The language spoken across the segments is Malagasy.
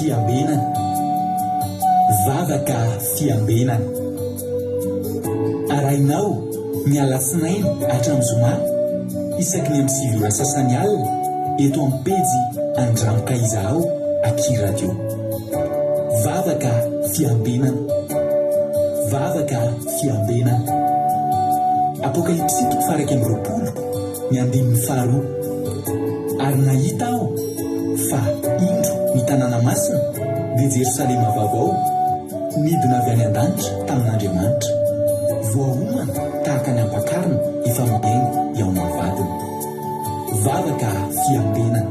fiambenana, vavaka fiambenana. Arainao ny alatsinainy hatramin'ny zoma isaky ny amin'ny sivy sasany alina eto amin'ny pejy Andramoka Izaho Aky Radio. Vavaka fiambenana, vavaka fiambenana. Apokalipsy 1:20 ny 15. Ary nahita aho fa indro ny tanàna masina dia Jerosalema vaovao midina avy any an-danitra tamin'Andriamanitra, voahomana tahaka ny ampakarina efa miaingo eo amin'ny vadiny. Vavaka fiambenana,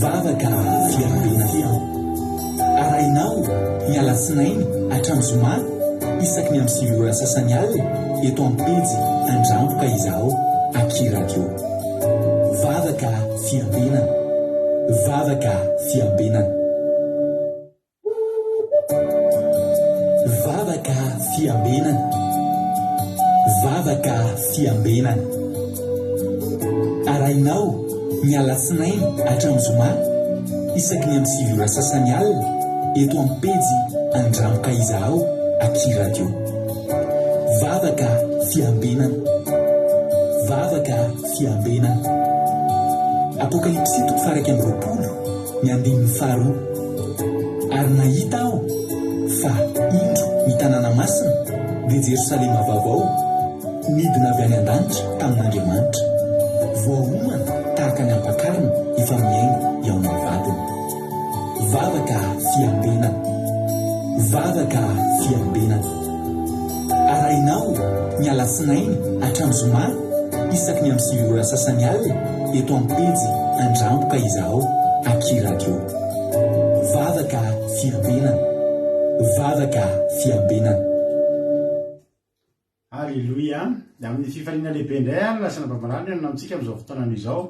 vavaka fiambenana. Arainao ny alatsinainy hatramin'ny zoma isaky ny amin'ny sivy sasany alina eto amin'ny pejy Andramoka Izaho Aky Radio. Vavaka fiambenana, vavaka fiambenana. Vavaka fiambenana, vavaka fiambenana. Arainao ny alatsinainy hatramin'ny zoma isaky ny amin'ny sivy sasany alina eto amin'ny pejy Andramoka Izaho Aky Radio. Vavaka fiambenana, vavaka fiambenana. Apokalipsy 1:20 ny 12. Ary nahita aho fa indro ny tanàna masina dia Jerosalema vaovao midina avy any an-danitra tamin'Andriamanitra, voahomana tahaka ny ampakarina efa miaingo eo amin'ny vadiny. Vavaka fiambenana, vavaka fiambenana. Arainao ny alatsinainy hatramin'ny zoma isaky ny amin'ny sivy sasany alina eto amin'ny pejy Andramoka Izaho Aky Radio. Vavaka fiambenana, vavaka fiambenana. Halleluia. Amin'ny fifaliana lehibe indray lasana babalany anona amintsika amin'izao fotoana izao.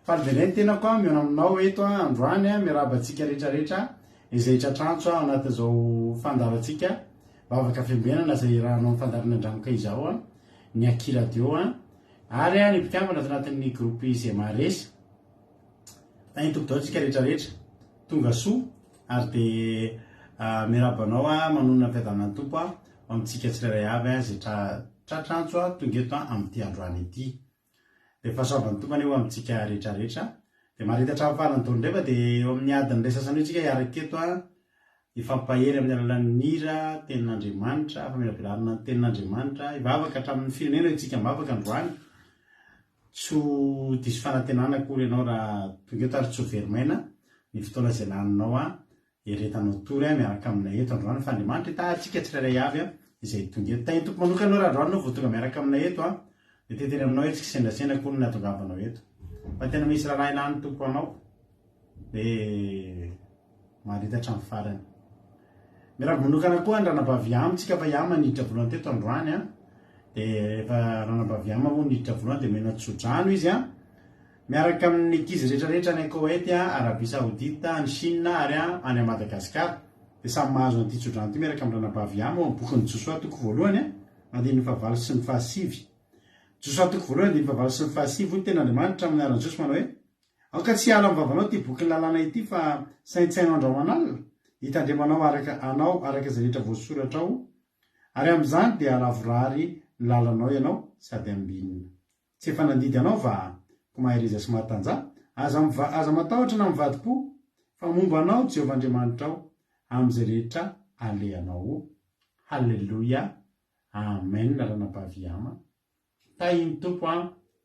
Falibenay ny tenako miona aminao eto androany miaraba antsika rehetrarehetra izay tratrantso anatin'izao fandarantsika vavaka fiambenana izay rahanao amin'ny fandarin'ny Andramoka Izaho ny Aky Radio ary ny mpikambana anatin'ny groupe izay maharesy tany tompotao antsika rehetrarehetra tonga soa ary dia miarabanao manonona fiadanan'ny tompo amintsika tsirairay avy izay tratrantso tonga eto amin'ity androany ity. Dia fahasoavan'ny tompo eo amintsika rehetrarehetra. Dia maharitatra amin'ny farany taona dia eo amin'ny adiny iray sasany hoe tsika hiaraka eto ifampahery amin'ny alalan'ny hira tenin'Andriamanitra, famelabelarana ny tenin'Andriamanitra, hivavaka hatramin'ny firenena itsika mivavaka androany. Tsy diso fanantenana akory ianao raha tonga eto ary tsy ho verimaina ny fotoana izay laninao heretanao tory miaraka aminay eto androany fa Andriamanitra hitantsika tsirairay avy izay tonga eto. Tany tompo manokana ianao raha androany ianao vao tonga miaraka aminay eto dia teteny aminao etsika sendrasena koa ny hatongavanao eto. Fa tena misy raha ilan'ny tompo anao dia maharitatra amin'ny farany. Mirabo manokana koa ny ranam-baviamo tsika fa iamo niditra voalohany teto androany dia rehefa ranam-baviamo moa niditra voalohany dia mena tsodrano izy miaraka amin'ny ankizy rehetrarehetra any Koweït, Arabia Saoudite, ny Chine ary any Madagasikara. Dia samy mahazo an'ity tsodrano ity miaraka amin'ny ranam-baviamo amin'ny bokin'ny Josoa toko voalohany andiny fahavalo sy ny fahasivy. Josoa toko voalohany andiny fahavalo sy ny fahasivy hoy tena Andriamanitra amin'ny anaran'i Jesosy manao hoe aoka tsy hiala amin'ny vavanao ty boky lalàna ity fa saintsainao andraman'alina hitandremanao araka izay rehetra voasoratra ao ary amin'izany dia alavorary ny lalanao ianao sady ambinina. Tsy efa nandidy anao va ko mahiriza sy mahatanja aza matahotra na mivadi-po fa momba anao Jehovah Andriamanitra ao amin'izay rehetra aleanao. Halleluia, amen. Ranam-pahaviama tahiny tompo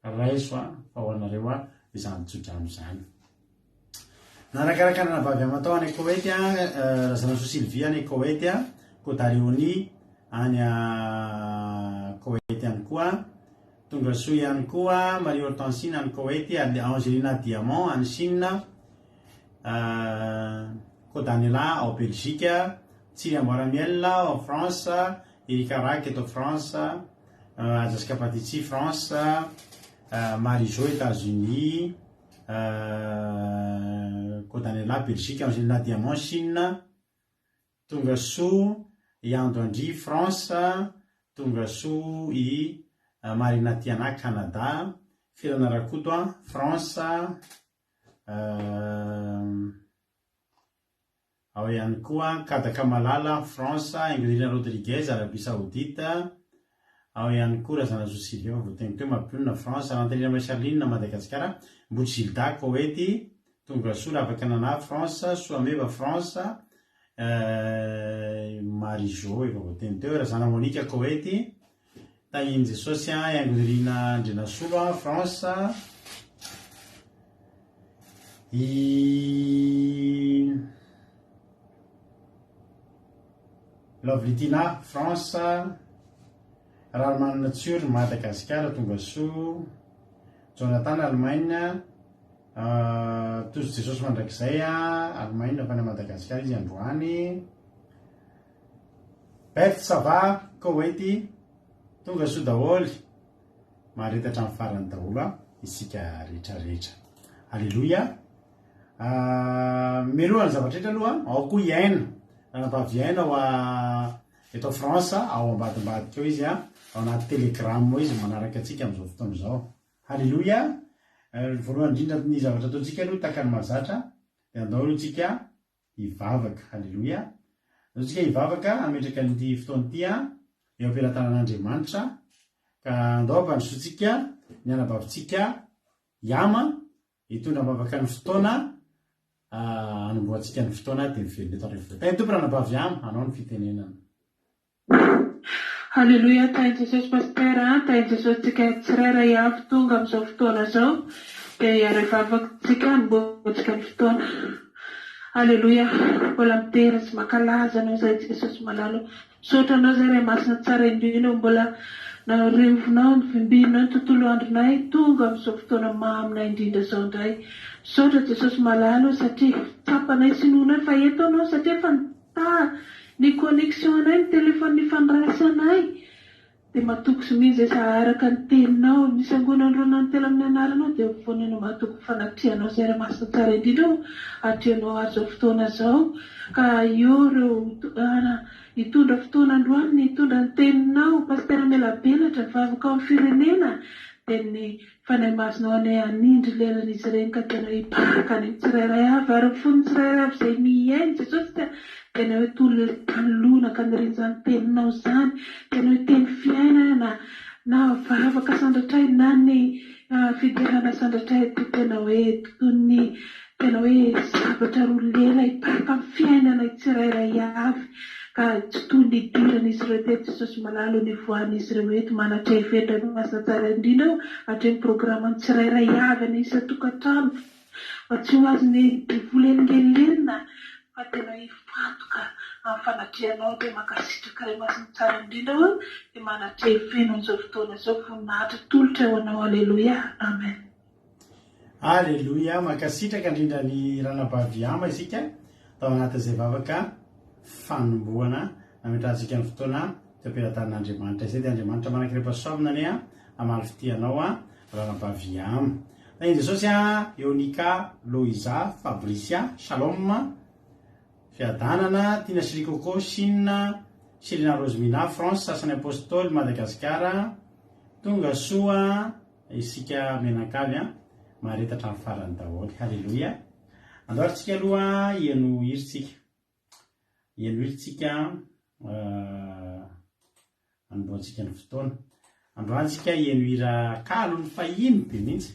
raiso fa ho anareo izany tsodrano izany. Narakaraka ranam-pahaviama tao any Koweït razana so Sylvie any Koweït, Kodarioni any Koweït ihany koa, tonga soa ihany koa Marie Hortensine any Koweït, Angelina Diamant any Chine, Kodaniela au Belgique, Tsiria Mboramiel en France, Erika Rak eto France, Azaska Patici France, Marie-Jo États-Unis, Kodaniela Belgique, Angelina Diamant Chine, tonga soa i Androandry France, tonga soa i Marina Tiana Canada, Filana Rakoto France, ao ihany koa Kadaka Malala France, Ingrid Rodriguez Arabie Saoudite, ao ihany koa Razana Zosily voategny teo mampionona France, Antelina Masaline Madagasikara, Boutsilda Koety, Tonga Soa afaka nana France, Soameva France, Marijo efa voategny teo, Razana Monika Koety, Tahiny Jesosy Angodirina Andrenasolo France, Lovlitina France, Rarman Nature Madagasikara Tongasoa, Jonathan Allemagne, Tozo Jesosy mandrakizay Allemagne avy any Madagasikara izy androany, Beth Sava Koety Tongasoa daholy, maharetatra amin'ny farany daholo isika rehetrarehetra. Alleluia. Melohan'ny zavatra rehetra aloha ao koa iaina ranampaviaina ao eto France, ao ambadimbadika eo izy ao anaty telegram ao izy manaraka atsika amin'izao fotoana izao. Halleluia. Voalohany indrindra ny zavatra ataontsika aloha takany mahazatra dia andao aloha tsika hivavaka. Halleluia. Andao tsika hivavaka ametraka an'ity fotoana ity eo am-pelatanan'Andriamanitra, ka andao ampandrosoantsika ny anabavintsika iama hitondra ambavaka ny fotoana anomboantsika ny fotoana dia mivelona eto rehefa. Tany tompo ranabavy iama, anao ny fitenenana. Halleluia, tainy Jesosy Pasteur, tainy Jesosy tsika tsirairay avy tonga amin'izao fotoana zao dia hiara-hivavakantsika nomboantsika ny fotoana. Halleluia, mbola mitera sy makalaza anao zay Jesosy malalo. Misaotra anao zay ray masina tsara indrindra mbola narivinao ny vimbinao ny tontolo andronay tonga amin'izao fotoana mahaminay indrindra zao indray. Misaotra Jesosy malalo satria tapanay sinonay fa eto anao satria fa ny connexion anay ny telefony fandraisanay dia matoko sy mihintsy araka ny teninao misy angonandrona ny telo amin'ny anaranao dia fonenao matoko fanatrianao zay ray masina tsara indrindra atreanao azo fotoana zao, ka eo reo hitondra fotoana androany ny hitondra ny teninao Pasteur Melabelatra vavaka amin'ny firenena dia ny fanahy masonao anay anindry lelan'izy ireny ka tena hipaka ny tsirairay avy ary fony tsirairay avy izay miainy Jesosy tena hoe tolo tanolona ka nireny zany teninao zany, tena hoe teny fiainana na vavaka sandratray na ny fidirana sandratray tena hoe tony tena hoe zavatra roa lela hipaka amin'ny fiainana tsirairay avy, ka tsy toy ny idiran'izy ireo teto Jesosy malalo ny voan'izy ireo eto manatra efendra masina tsara indrindra hatreny programany tsirairay avy any isa-tokantrano fa tsy ho azy ny volengelelina fa tena hifantoka amin'ny fanatrianao dia makasitraka ray masina tsara indrindra dia manatra efena an'izao fotoana izao voninahitra tolotra eo anao. Alleluia, amen. Alleluia, makasitraka indrindra ny ranabavy ama isika tao anatin'izay vavaka fanomboana nametrahantsika ny fotoana teo am-pelatanan'Andriamanitra izay dia Andriamanitra manankirepasoavina ane amaly fitianao ranabavy ama. Tainy Jesosy Eonika Loiza Fabricia Shalom fiadanana Tina Sirikoko Chine Selina Rosemina France sasany apôstôly Madagasikara tonga soa isika menakavy maharetatra amin'ny farany daholo. Halleluia. Andoharintsika aloha hieno hiritsika anomboantsika ny fotoana. Androantsika hieno hira kalo ny fahiny be mihitsy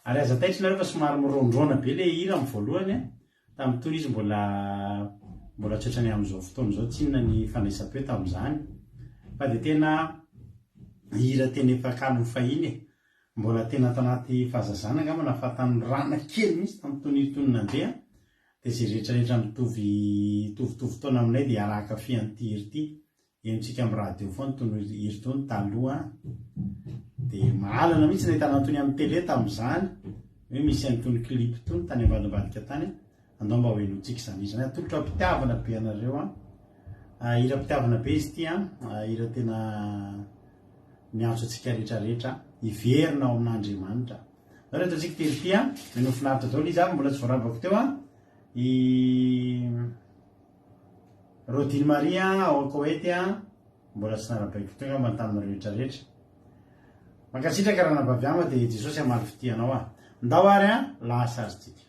ary aza taitry nareo fa somary mirondrona be le hira amin'ny voalohany tamin'ny toy izy mbola tsotrany amin'izao fotoana izao tsy inona ny fandraisam-peo tamin'izany fa dia tena hira tena efa kalo ny fahiny mbola tena tanaty fahazazana angamba nahafatan'ny rana kely mihitsy tamin'ny tonitoniny nandeha dia zay rehetrarehetra mitovitovy taona aminay dia araka fian'ity hira ity enontsika amin'ny radio foana tony hira tony taloha dia mahalana mihitsy nahitana tony amin'ny tele tamin'izany hoe misy an'itony clip tony tany ambadimbadika tany andao mba hoenotsika izany izy atolotra mpitiavana be anareo hira mpitiavana be izy ity hira tena miantso atsika rehetrarehetra hiverina ao amin'Andriamanitra. Zao rehetra atsika tery ity meno finaritra daholo izy mbola tsy voaravako teo Rodine Maria ao Koety mbola tsy narabaiko teo ngamba tamin'ny rehetrarehetra. Mankasitraka ranabavy ama dia Jesosy amaly fitianao ndao ary lahasarytsika.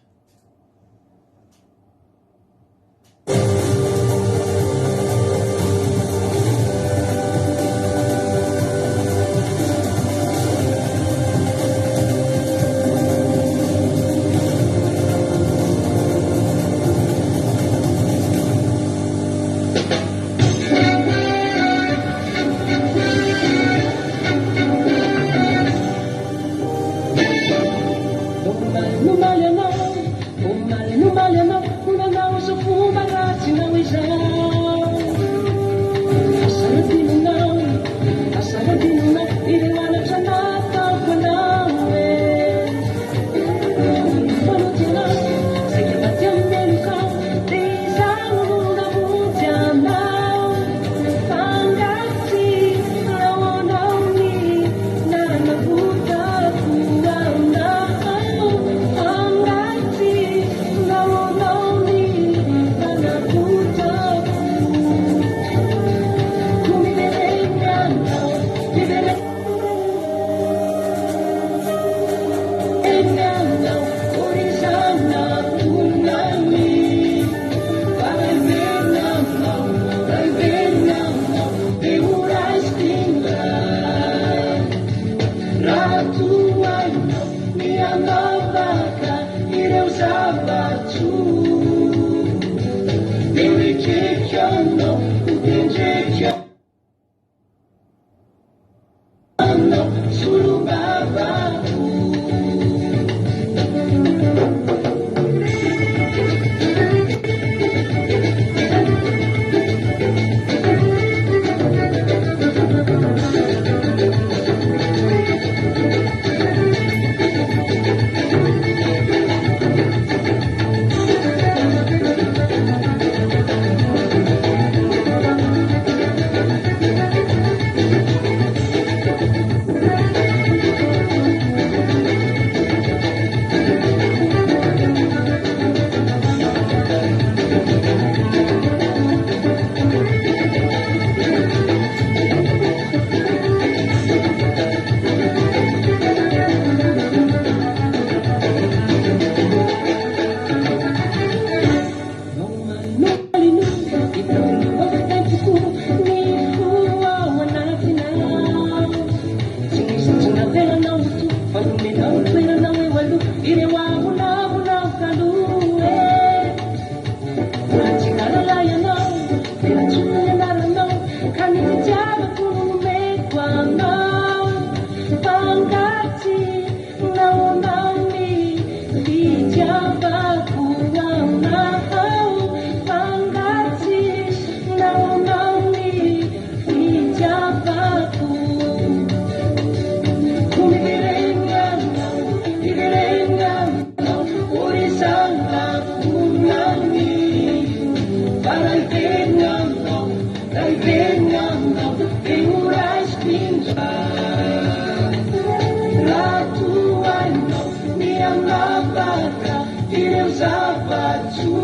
ireo zava-tso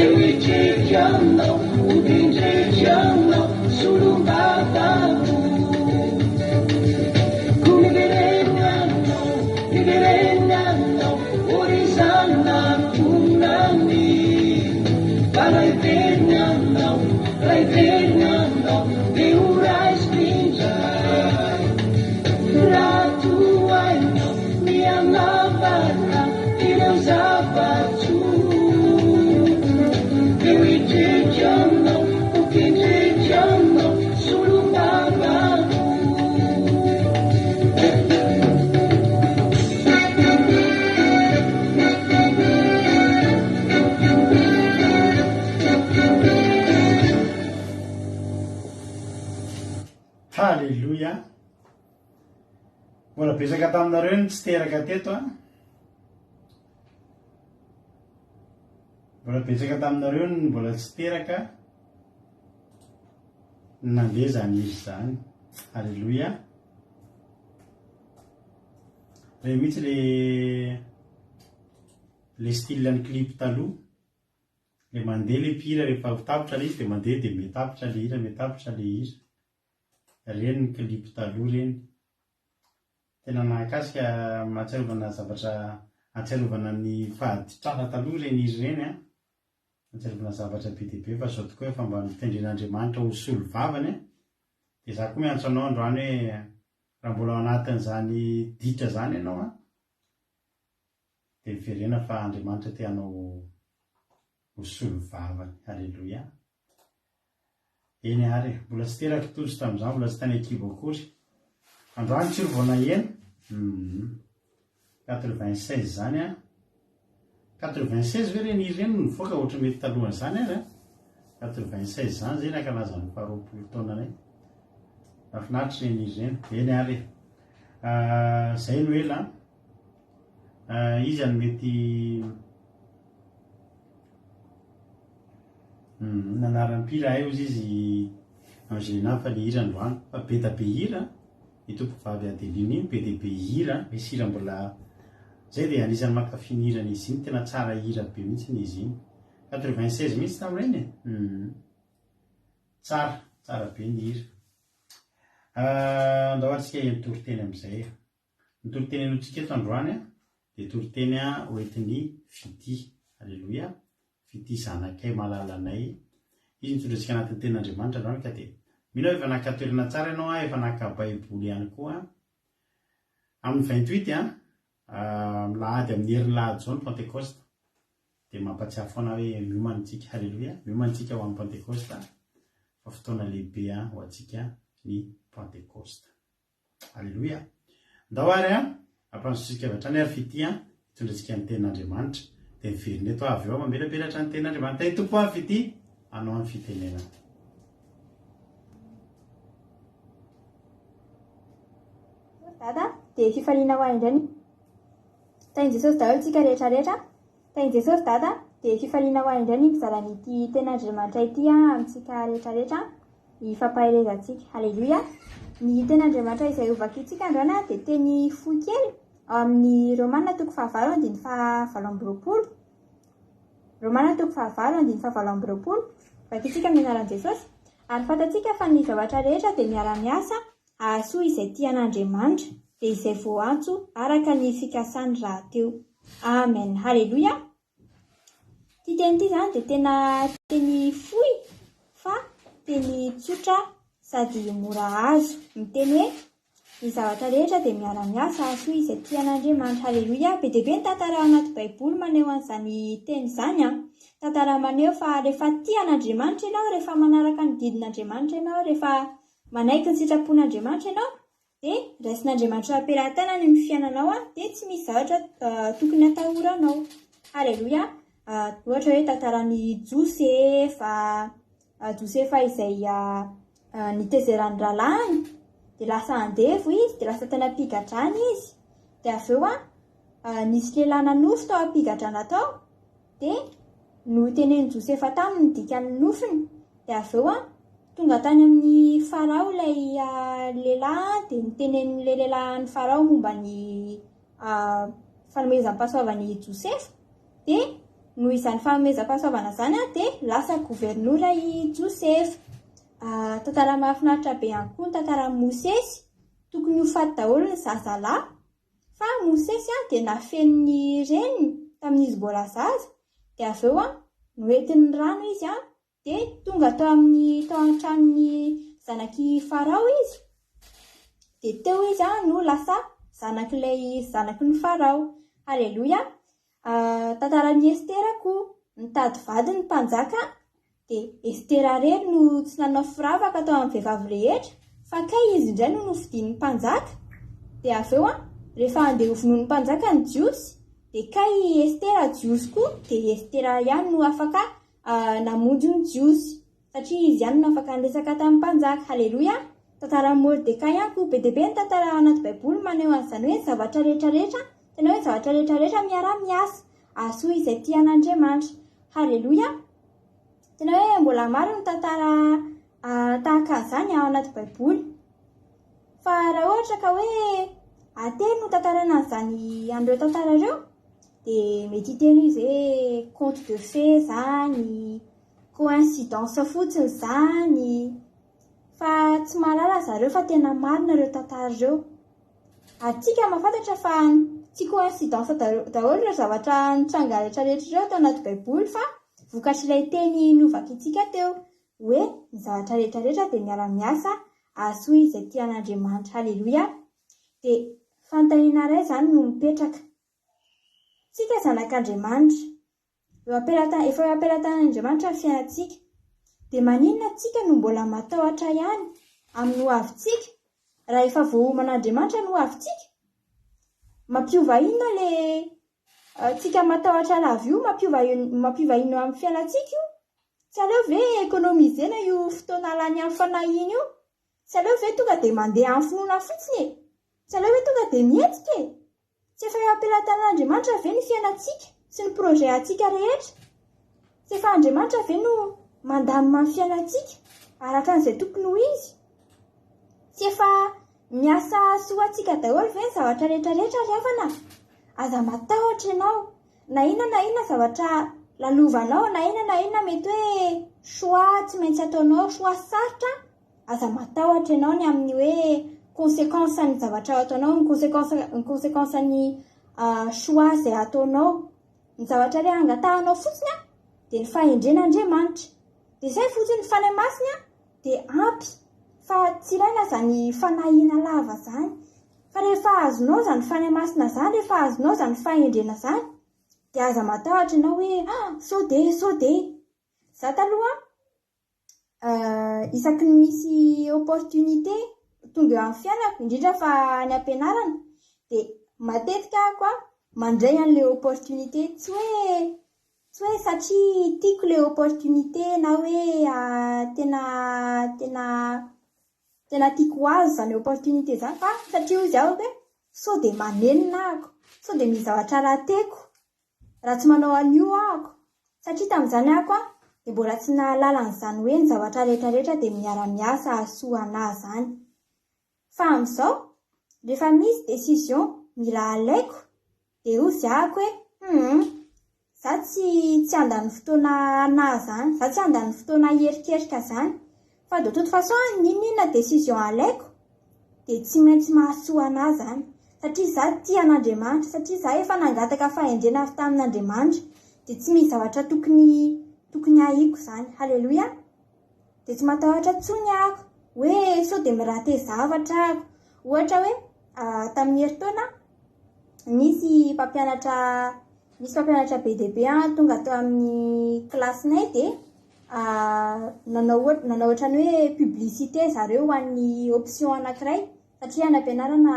eo itrekanao odindrekanao solombatako ko miverenanao orizanatonany fa raiverinanao de oraisindray ratoainao mianavana ireo zava-tso eo itrekanao okitrekanao solombatako Halleluja. Mbola betsaka taminareo ny tsy teraka teto a. Mbola betsaka taminareo ny mbola tsy teraka nandeha zany izy zany. Halleluja. Re mihitsy le style ny clip taloha, le mandeha le mpihira rehefa tapitra le izy de mandeha de metapitra le hira, metapitra le hira. Reny ny clip taloha reny. Tena nahakasika mahatsiarovana zavatra, atsiarovana ny fahaditrana taloha reny izy reny a. Atsiarovana zavatra be dia be fa zao tokoa efa mba mitendren'Andriamanitra ho solo vavany a. Dia za koa miantso anao androany hoe raha mbola ao anatin'izany ditra zany ianao a, dia miverena fa Andriamanitra te hanao ho solo vavany. Halleluja. Eny ary, mbola tsy teraka tojo tamin'izany, mbola tsy tany akibo akory. Androany tsiro vao naheno 96 zany a. 96 ve reny izy reny nivoaka ohatry mety talohan'izany ary a. 96 zany zay nankalaza ny 20 taonanay. Mahafinaritra reny izy reny. Eny ary. Zay no ela izy any mety nanarany mpira eo izy Angelina fa le hira androany fa be da be hira ny tompom-bavy Adeline iny, be dia be hira, misy hira mbola zay dia anisan'ny mankafy hira izy iny, tena tsara hira be mihitsy izy iny. 96 mihitsy tamin'ireny tsara be ny hira. Andao antsika nitoriteny amin'izay. Nitoriteny anotsika eto androany a dia toriteny hoentin'ny Fity. Halleluja. Fity zanakay malalanay. Izy nitondrantsika anatin'ny tenin'Andriamanitra androany ka dia mino efa nakatoerana tsara ianao a, efa naka baiboly ihany koa amin'ny 28 milahady amin'ny herin'ny lahady zao ny Pentecoste. Dia mampatsiahy foana hoe miomanitsika. Halleluja. Miomanitsika ho amin'ny Pentecoste fa fotoana lehibe ho antsika ny Pentecoste. Halleluja. Ndao ary ampanjosika avy hatrany ary Fity hitondrantsika ny tenin'Andriamanitra. Dia miverina eto avy eo mamelabelatra ny tenin'Andriamanitra. Tay tompo a Fity, anao amin'ny fitenenana. Dada, dia fifaliana ho aindreny. Tain'i Jesosy daholo tsika rehetrarehetra. Tain'i Jesosy dada, dia fifaliana ho aindreny fizaran'ity tenin'Andriamanitra ity amintsika rehetrarehetra hifampahelezantsika. Halleluja. Ny tenin'Andriamanitra izay ovakitsika androany dia teny fohy kely ao amin'ny Romana 5:7-20. Romana 5:7-20. Vakitsika amin'ny anaran'i Jesosy. Ary fantatsika fa ny zavatra rehetra dia miara-miasa ahasoa izay tian'Andriamanitra dia izay voantso araka ny fikasany rahateo. Amen. Halleluja. Ity teny ity zany dia tena teny fohy fa teny tsotra sady mora azo. Miteny hoe ny zavatra rehetra dia miara-miasa ahasoa izay tian'Andriamanitra. Halleluja. Be dia be ny tantara anaty baiboly maneho an'izany teny izany tantara maneho fa rehefa tian'Andriamanitra ianao, rehefa manaraka ny didin'Andriamanitra ianao, rehefa manaiky ny sitrapon'Andriamanitra ianao, dia raisin'Andriamanitra ampelantanany amin'ny fiainanao dia tsy misy zavatra tokony atahoranao. Halleluja. Ohatra hoe tantaran'ny Josefa izay nitezeran'ny ralahany dia lasa andevo izy, dia lasa tena mpigadrana izy. Dia avy eo nisy lehilahy nanofy tao ampigadrana tao, dia no tenen'i Josefa taminy dikany nofiny. Dia avy eo tonga tany amin'ny Farao ilay lehilahy, dia nitenen'ilay lehilahy ny Farao momba ny fanomezam-pahasoavany Josepha, dia noho izany fanomezam-pahasoavana zany dia lasa gouvernoura i Josepha. Tantara mahafinaritra be ihany koa ny tantaran'i Mosesy, tokony ho faty daholo ny zazalahy, fa Mosesy dia nafen'ny reniny tamin'izy mbola zaza, dia avy eo noentin'ny rano izy dia tonga tao an-tranon'ny zanaky Farao izy, dia teo izy no lasa zanaky ny Farao. Halleluja. Tantaran'i Estera koa, nitady vady ny mpanjaka, dia Estera rery no tsy nanao firavaka tao amin'ny vehivavy rehetra, fa kay izy indray no nofidian'ny mpanjaka. Dia avy eo rehefa andeha hovonoan'ny mpanjaka ny jiosy, dia kay Estera jiosy koa, dia Estera ihany no afaka namonjy ny jiosy, satria izy ihany no afaka niresaka tamin'ny mpanjaka. Halleluja. Tantaran'i Mordecai ihany koa, be dia be ny tantara anaty baiboly maneho an'izany hoe zavatra rehetrarehetra, tena hoe zavatra rehetrarehetra miara-miasa ahasoa izay tian'Andriamanitra. Halleluja. Tena hoe mbola maro ny tantara tahaka an'izany ao anaty baiboly. Fa raha ohatra ka hoe ateny no tantarana an'izany an'ireo tantara ireo, dia mety hiteny izy hoe conte de fée zany, coïncidence fotsiny zany, fa tsy mahalala zareo fa tena marina ireo tantara ireo. Atsika mahafantatra fa tsy coïncidence daholo ireo zavatra nitranga rehetrarehetra ireo tao anaty baiboly, fa vokatr'ilay teny novaka itsika teo hoe ny zavatra rehetrarehetra dia miara-miasa ahasoa izay tian'Andriamanitra. Halleluja. Dia fanontaniana iray zany no mipetraka. Tsika zanak'Andriamanitra, efa apelatan'Andriamanitra ny fiainantsika, dia maninona tsika no mbola matahotra ihany amin'ny hoavintsika raha efa voahoman'Andriamanitra no hoavintsika? Mampiova inona le tsika matahotra lava io, mampiova ino amin'ny fiainantsika io? Tsy aleo ve ekonomizena io fotoana lany amin'ny fanahiny io? Tsy aleo ve tonga dia mandeha amin'ny finoana fotsiny? Tsy aleo ve tonga dia mietsika? Tsy efa apelatan'Andriamanitra ve ny fiainantsika sy ny projet atsika rehetra? Tsy efa Andriamanitra ve no mandamina ny fiainantsika araka an'izay tokony ho izy? Tsy efa miasa soa atsika daholo ve ny zavatra rehetrarehetra ry havana? Aza matahotra ianao, na inona zavatra lalovanao, na inona mety hoe choix tsy maintsy ataonao, choix sarotra, aza matahotra ianao ny amin'ny hoe conséquence ny zavatra ataonao, ny conséquence ny choix izay ataonao, ny zavatra ilay angatahanao fotsiny dia ny fahendren'Andriamanitra. Dia izay fotsiny ny fanahy masina dia ampy, fa tsy ilaina zany fanahiana lava zany. Fa rehefa azonao zany fanahy masina zany, rehefa azonao zany fahendrena zany, dia aza matahotra ianao hoe sao dia. Za taloha isaky ny misy opportunité tonga eo amin'ny fiainako, indrindra fa ny ampianarana, dia matetika ako mandray an'ilay opportunité, tsy hoe satria tiako ilay opportunité na hoe tena tiako azy zany opportunité zany, fa satria izy aho hoe sao dia manenina ako, sao dia misy zavatra rateko raha tsy manao an'io ako, satria tamin'izany ako dia mbola tsy nahalala an'izany hoe ny zavatra rehetrarehetra dia miara-miasa ahasoa anahy zany. Fa amin'izao rehefa misy décision mila alaiko dia ozy ahako hoe za tsy andany fotoana anahy zany, za tsy andany fotoana herikerika zany, fa de toute façon ninona décision alaiko dia tsy maintsy mahasoa anahy zany, satria za tia an'Andriamanitra, satria za efa nangataka fahendrena avy tamin'Andriamanitra, dia tsy misy zavatra tokony haiko zany. Halleluja. Dia tsy matahotra intsony ahako hoe sao dia miraté zavatra ako. Ohatra hoe tamin'ny herintaona nisy mpampianatra be dia be tonga tao amin'ny klassinay dia nanao ohatrany hoe publicité zareo ho an'ny option anankiray, satria any ampianarana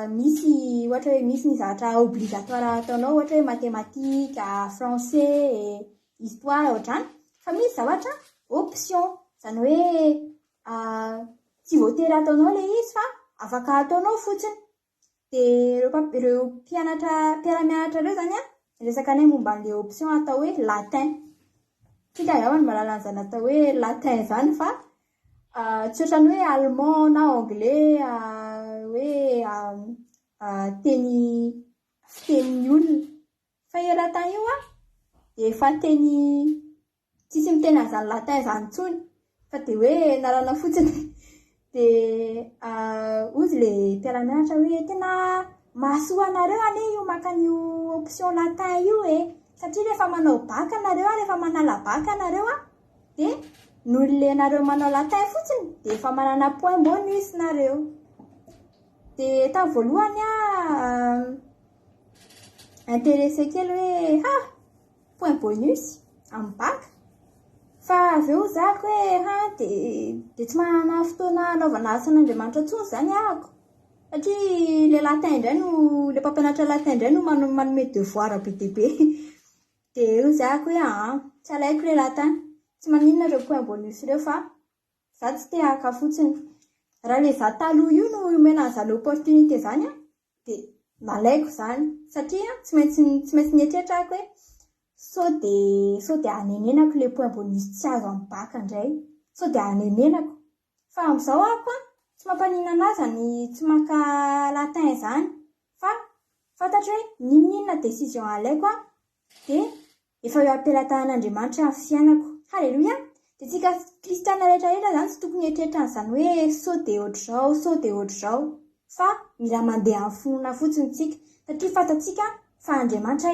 misy ohatra hoe misy ny zavatra obligatoire ataonao, ohatra hoe mathématique, français, histoire ohatrany, fa misy zavatra option, izany hoe tsy voatery ataonao ilay izy fa afaka ataonao fotsiny. Dia ireo mpiara-mianatra ireo zany resaka anay momba an'ilay option atao hoe latin. Tsika angambany mahalala an'izany atao hoe latin zany, fa tsy ohatrany hoe allemand na anglais hoe teny fitenin'ny olona. Fa io latin io dia efa teny tsisy miteny an'izany latin izany intsony fa dia hoe narana fotsiny. Dia ozy ilay mpiara-mianatra hoe tena mahasoa anareo anie io maka an'io option latin io satria rehefa manao baka anareo rehefa manala baka anareo dia noho ilay nareo manao latin fotsiny dia efa manana point bonus nareo. Dia tamin'ny voalohany intéressé kely hoe point bonus amin'ny baka. Fa avy eo zako hoe dia tsy manana fotoana anaovana asan'Andriamanitra intsony izany ahako. Satria ilay latin indray no ilay mpampianatra latin indray no manome devoir be dia be. Dia eo zako hoe tsy alaiko ilay latin. Tsy maninona ireo point bonus ireo fa za tsy te haka fotsiny. Raha ilay za taloha io no omena an'izany opportunité izany dia nalaiko izany satria tsy maintsy nietrehitra ako hoe sao dia hanenenako ilay point bonus tsy azo amin'ny baka indray. Sao dia hanenenako. Fa amin'izao ako tsy mampanina azy tsy maka latin izany. Fa fantatra hoe ninona décision alaiko dia efa eo ampelatan'Andriamanitra amin'ny fiainako. Halleluia. Dia tsika kristiana rehetrarehetra izany tsy tokony hetrehitra an'izany hoe sao dia ohatr'izao. Fa mila mandeha amin'ny finoana fotsiny tsika. Satria fantatsika fa Andriamanitra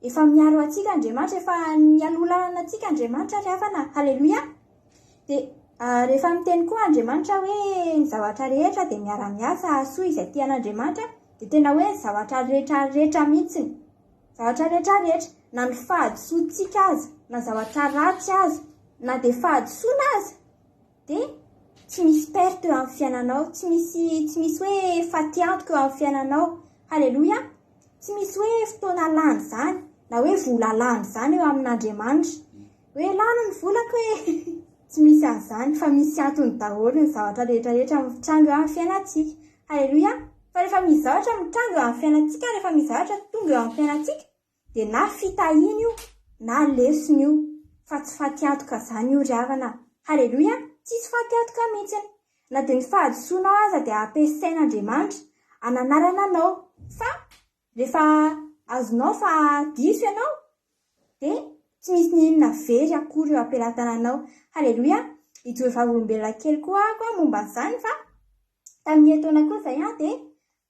efa miaro antsika Andriamanitra, efa nialolalana antsika Andriamanitra ry havana. Halleluia. Dia rehefa miteny koa Andriamanitra hoe ny zavatra rehetra dia miara-miasa ahasoa izay tian'Andriamanitra dia tena hoe ny zavatra rehetra mihitsiny. Zavatra rehetra na ny fahadisoantsika aza, na zavatra ratsy aza, na dia fahadisoana aza dia tsy misy perte eo amin'ny fiainanao, tsy misy hoe faty antoka eo amin'ny fiainanao. Halleluia. Tsy misy hoe fotoana lany izany na hoe vola lany izany eo amin'Andriamanitra. Hoe lany ny volako tsy misy an'izany fa misy antony daholo ny zavatra rehetrarehetra mitrango eo amin'ny fiainantsika. Halleluia. Fa rehefa misy zavatra mitrango eo amin'ny fiainantsika, rehefa misy zavatra tonga eo amin'ny fiainantsika dia na fitahiny io na lesona io fa tsy faty antoka izany io ry havana. Halleluia. Tsisy faty antoka mihitsiny. Na dia ny fahadisoanao aza dia ampiasain'Andriamanitra hananarana anao. Fa rehefa azonao fa diso ianao dia tsy misy ninona very akory eo ampelatananao. Halleluia. Hijory vavolombelona kely koa ako momba an'izany fa tamin'ny etoana koa izay dia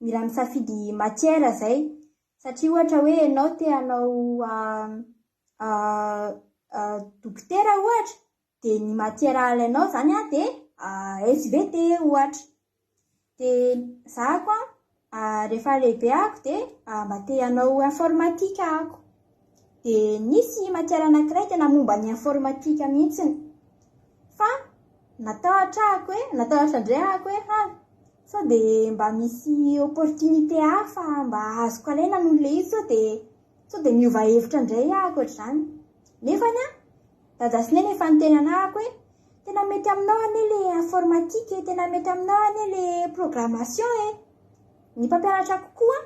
mila misafidy matière izay. Satria ohatra hoe ianao te hanao dokotera ohatra dia ny matière alainao izany dia SVT ohatra. Dia za ako rehefa lehibe ako dia mba te hanao informatika ako. Dia nisy matière anankiray tena momba ny informatika mihitsiny. Fa natahotra indray ako hoe sao dia mba misy opportunité hafa mba azoko alaina noho ilay izy sao dia miova hevitra indray ako ohatr'izany. Nefany dada sy neny efa niteny anako hoe tena mety aminao anie ilay informatique, tena mety aminao anie ilay programmation Ny mpampianatra kokoa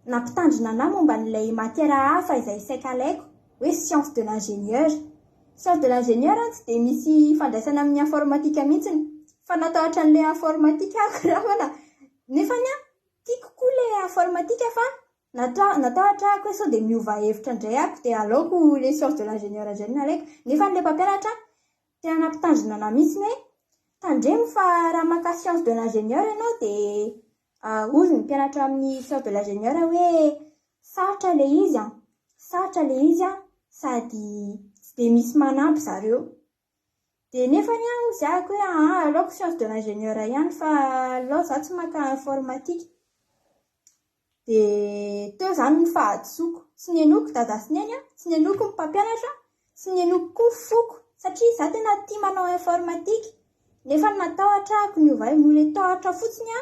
nampitandrina anahy momba n'ilay matière hafa izay saika alaiko hoe science de l'ingénieur. Science de l'ingénieur tsy dia misy fandraisana amin'ny informatika mihitsiny fa natahotra n'ilay informatika ako rahana. Nefany tiako koa ilay informatika fa natahotra ako hoe sao dia miova hevitra indray ako dia aleoko ilay science de l'ingénieur izay no alaiko. Nefa n'ilay mpampianatra tena nampitandrina anahy mihitsiny hoe tandremo fa raha maka science de l'ingénieur ianao dia ozy ny mpianatra amin'ny science de l'ingénieur hoe sarotra ilay izy sady tsy dia misy manampy zareo. Dia nefany ozy ako hoe aleoko science de l'ingénieur ihany fa aleo za tsy maka informatique. Dia teo izany ny fahadisoako. Tsy nenoko dada sy neny, tsy nenoko ny mpampianatra, tsy nenoko koa foko satria za tena tia manao informatique. Nefa natahotra ako ny ovay noho ilay tahotra fotsiny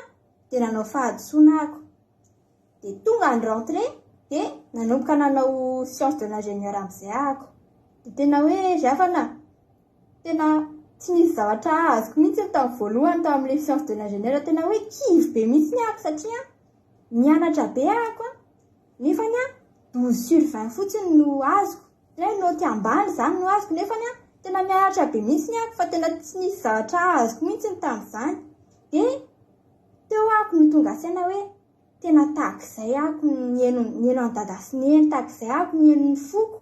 dia nanao fahadisoana ako. Dia tonga ny rentrée dia nanomboka nanao science de l'ingénieur amin'izay ako. Dia tena hoe zavana tena tsy misy zavatra azoko mihitsy tamin'ny voalohany tamin'ilay science de l'ingénieur. Tena hoe kivy be mihitsy ny ako satria mianatra be ako nefany 12/20 fotsiny no azoko. Tena noty ambany izany no azoko nefany tena mianatra be mihitsy ny ako fa tena tsy nisy zavatra azoko mihitsy tamin'izany. Dia teo ako no tonga saina hoe tena tak'izay ako nieno an-dada sy neny, tak'izay ako nieno ny foko,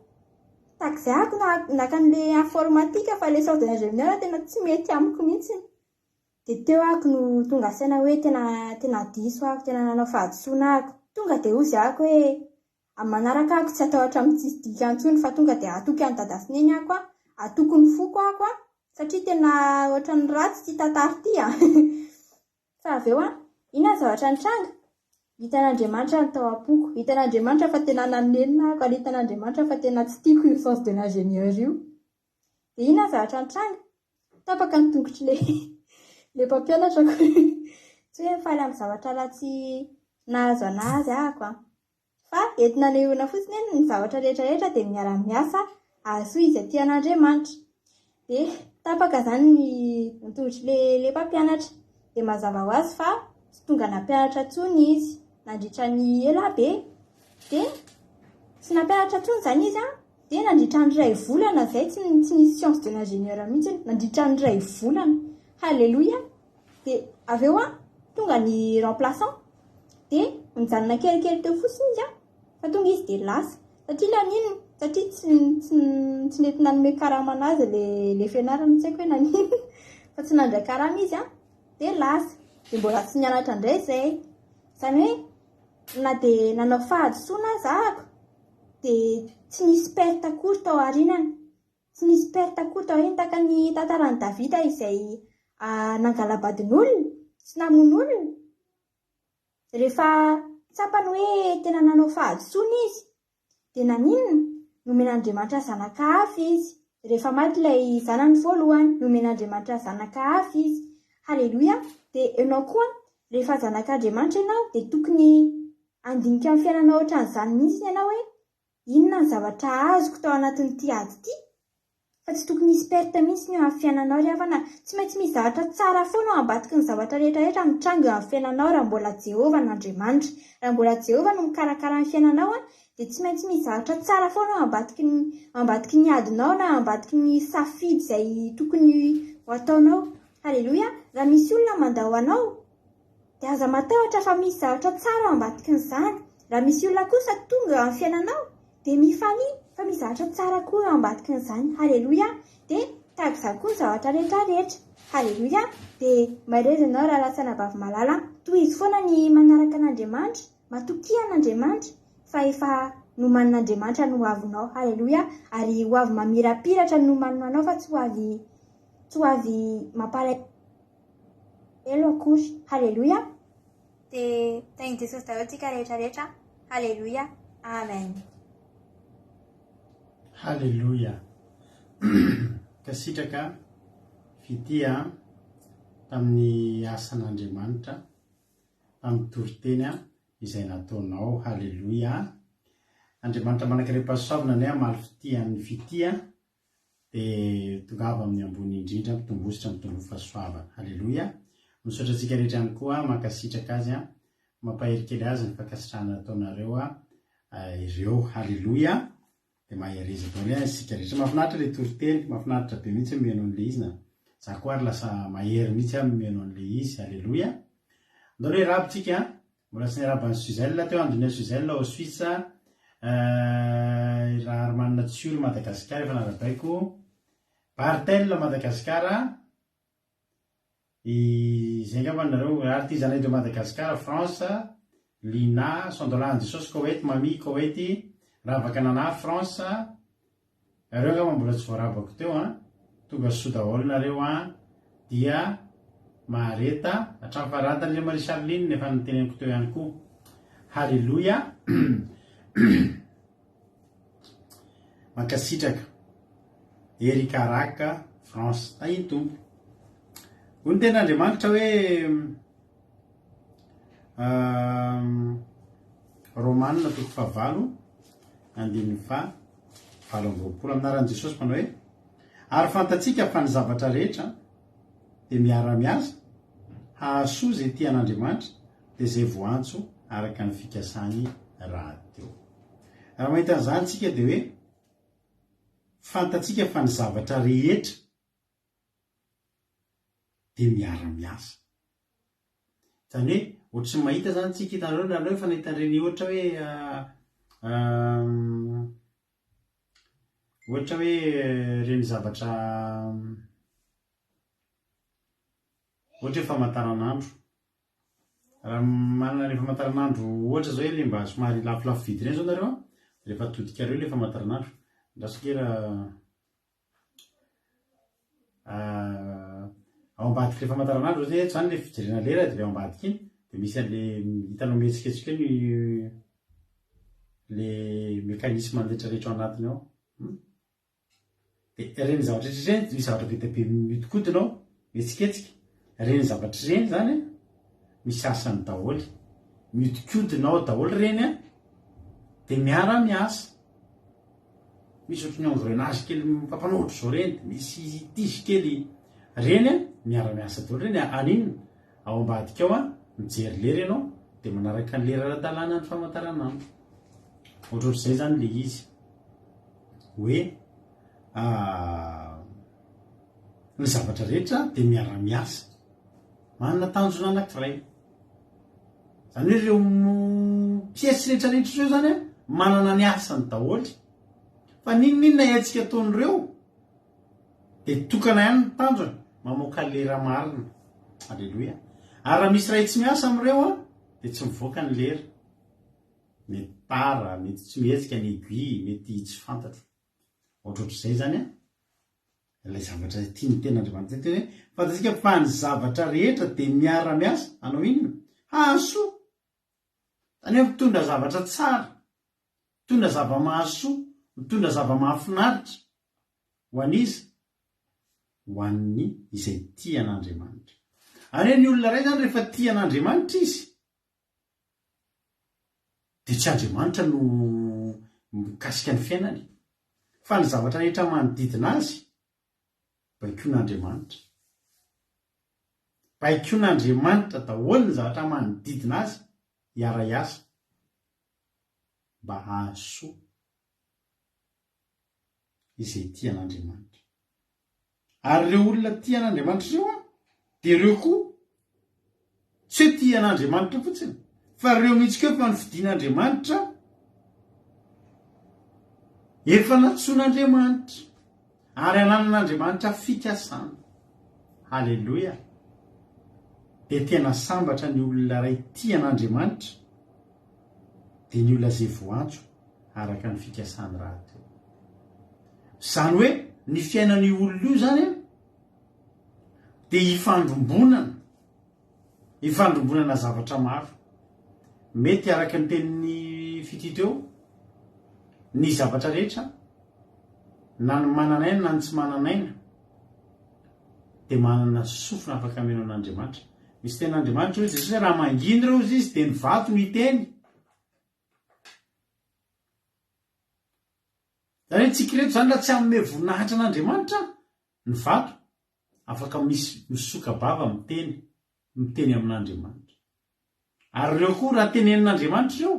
tak'izay ako nakan'le informatika fa le sorte de l'ingénieur tena tsy mety amiko mihitsy. Dia teo ako no tonga saina hoe tena diso ako, tena nanao fahadisoana ako. Tonga dia ozy ako hoe amin'ny manaraka ako tsy atahotra amin'ny tsisy dikantsony fa tonga dia atoky any dada sy neny ako, atoko ny foko ako satria tena ohatran'ny ratsy ty tantara ty. Fa avy eo inona zavatra nitranga? Hitan'Andriamanitra ny tao am-poko, hitan'Andriamanitra fa tena nanenina ako, ary hitan'Andriamanitra fa tena tsy tiako io sens de l'ingénieur io. Dia inona zavatra nitranga? Tapaka ny tongotry le mpampianatra ko. Tsy hoe mifaly amin'ny zavatra ratsy nahazo anazy ako. Fa entina anehoana fotsiny ny zavatra rehetrarehetra dia miara-miasa ahasoa izay tian'Andriamanitra. Dia tapaka izany ny tongotry le mpampianatra. Dia mazava ho azy fa tsy tonga nampianatra intsony izy nandritra ny ela be. Dia tsy nampianatra intsony izany izy dia nandritra ny 2 volana izay tsy nisy science de l'ingénieur mihitsy, nandritra ny 2 volana. Halleluja. Dia avy eo tonga ny remplaçant dia mijanona kelikely teo fotsiny izy fa tonga izy dia lasa satria nanino, satria tsy nety nanome karama anazy le fianarana, tsy haiko hoe nanino fa tsy nandray karama izy dia lasa. Dia mbola tsy nianatra indray izay, izany hoe na dia nanao fahadisoana aza ako dia tsy nisy perte akory tao aorinany, tsy nisy perte akory tao aorinany, taka ny tantaran'i Davida izay nangalabadin'olona sy namono olona. Rehefa tsapany hoe tena nanao fahadisoana izy dia naninona? Nomen'Andriamanitra zanaka hafa izy. Rehefa maty ilay zanany voalohany, nomen'Andriamanitra zanaka hafa izy. Halleluja. Dia ianao koa rehefa zanak'Andriamanitra ianao dia tokony andinika amin'ny fiainanao ohatran'izany mihitsy ianao hoe inona ny zavatra azoko tao anatin'ity ady ity. Fa tsy tokony hisy perte mihitsy ny amin'ny fiainanao ry havana. Tsy maintsy misy zavatra tsara foana ao ambadiky ny zavatra rehetrarehetra mitranga amin'ny fiainanao raha mbola Jehova n'Andriamanitra. Raha mbola Jehova no mikarakara ny fiainanao dia tsy maintsy misy zavatra tsara foana ao ambadiky ny adinao na ambadiky ny safidy izay tokony ho ataonao. Halleluja. Raha misy olona mandao anao dia aza matahotra fa misy zavatra tsara ao ambadiky n'izany. Raha misy olona kosa tonga amin'ny fiainanao dia mifaly fa misy zavatra tsara koa ao ambadiky n'izany. Halleluja. Dia tahaka izany koa ny zavatra rehetrarehetra. Halleluja. Dia mahery ianao raha lasana bavy malala, tohizo foana ny manaraka an'Andriamanitra, matokia an'Andriamanitra fa efa nomanin'Andriamanitra no hoavinao. Halleluja. Ary ho avy mamirapiratra no nomaninao fa tsy ho avy mampalahelo akory. Halleluja. Dia tain'i Jesosy daholo tsika rehetrarehetra. Halleluja. Amen. Halleluja. Ka sitraka fitia tamin'ny asan'Andriamanitra, tamin'ny toriteny izay nataonao. Halleluja. Andriamanitra manankarepasoavina ny amaly fitian'ny fitia dia tongava amin'ny ambony indrindra mitombositra mitombo fahasoavana. Halleluja. Misaotra antsika rehetra ihany koa mankasitraka azy mampaherikely azy ny fankasitrahana ataonareo ireo. Halleluja. Dia mahereza daholo isika rehetra. Mahafinaritra ilay toriteny, mahafinaritra be mihitsy mihaino an'ilay izy za koa ary lasa mahery mihitsy mihaino an'ilay izy. Halleluja. Andao hoe rabitsika mbola tsy niaraban'ny Suzelle teo andronia Suzelle au Suisse, raha ary manana tsiolo Madagasikara efa narabaiko, Bartel Madagasikara, izay ngamba nareo artisanedreo Madagasikara, France, Lina, Sondolan Jesosy Koweït, Mami Koweït, Ravaka Nana France, ireo ngamba mbola tsy voarabako teo tonga soa daholo nareo dia Mareta, hatramin'ny faharantan'ilay Marie Charline nefa niteneniko teo ihany koa. Halleluja. Mankasitraka Erika Raka, France, iny tompo. Hoy ny ten'Andriamanitra hoe Romanina 9:7-20 aminaran'i Jesosy manao hoe ary fantatsika fa ny zavatra rehetra dia miara-miasa hahasoa izay tian'Andriamanitra dia izay voantso araka ny fikasany rahateo. Raha mahita an'izany tsika dia hoe fantatsika fa ny zavatra rehetra dia miara-miasa. Izany ohatra sy mahita zany tsika hitanareo nareo fa nahitan'ireny ohatra hoe reny zavatra ohatra hoe famantaranandro raha manana le famantaranandro ohatra zao hoe le mba somary lafolafo vidy reny zao nareo rehefa todikareo le famantaranandro ndrasokera ao ambadiky le famantaranandro zay zany le fijerena lera de le ao ambadiky iny de misy an'le hitanao mihetsiketsika eny le mekanisme rehetrarehetra ao anatiny ao de reny zavatra reny misy zavatra be be mitokodinao mihetsiketsika reny zavatra reny zany misy asany daholy mitokodinao daholy reny de miara miasa misy ohatrany engrenazy kely mipampanotro zao reny misy tige kely reny miara-miasa daholy reny anino ao ambadika ao mijery lera ianao de manaraka ny lera ara-dalàna ny famantaranandro ohatrohatr'izay zany le izy hoe ny zavatra rehetra de miara-miasa manana tanjona anankiray zany hoe reo piesy rehetrarehetra reo zany manana ny asany daholy fa ninonina etsika ataon'ireo de tokana ihany ny tanjona mamoaka lera marina alleloia ary raha misy ray tsy miasa am'ireo de tsy mivoaka ny lera mety para mety tsy mihetsika ny aiguille mety tsy fantatro ohatrohatr'izay zany ilay zavatra tia ny ten'Andriamanitra hoe fantatsika fa ny zavatra rehetra de miara-miasa anao inona hahasoa zany hoe mitondra zavatra tsara mitondra zava-mahasoa mitondra zava-mahafinaritra ho an'iza ho an'ny izay tia an'Andriamanitra any hoe ny olona ray zany rehefa tia an'Andriamanitra izy de tsy Andriamanitra no mikasika ny fiainany fa ny zavatra rehetra manodidina azy baikoin'Andriamanitra baikoin'Andriamanitra daholo ny zavatra manodidina azy hiara-iasa mba hahasoa izay tia an'Andriamanitra ary ireo olona tia an'Andriamanitra ireo de ireo koa tsy hoe tia an'Andriamanitra fotsiny fa ireo mihitsy koa fa ny fidian'Andriamanitra efa natsoan'Andriamanitra ary ananan'Andriamanitra fikasana halleloia de tena sambatra ny olona ray tia an'Andriamanitra de ny olona zay voantso araka ny fikasany raha teo zany hoe ny fiainan'ny olona io zany de ifandrombonana zavatra maro mety araka ny tenin'ny fity teo ny zavatra rehetra na ny mananaina na ny tsy mananaina de manana sofina afaka meno an'Andriamanitra misy ten'Andriamanitra hoe Jesosy raha manginy reo izy de ny vato no hiteny zany hoe tsika reto zany raha tsy amin'ny voninahitra an'Andriamanitra ny vato afaka misy misoka-bava miteny amin'Andriamanitra ary reo koa raha tenenin'Andriamanitra reo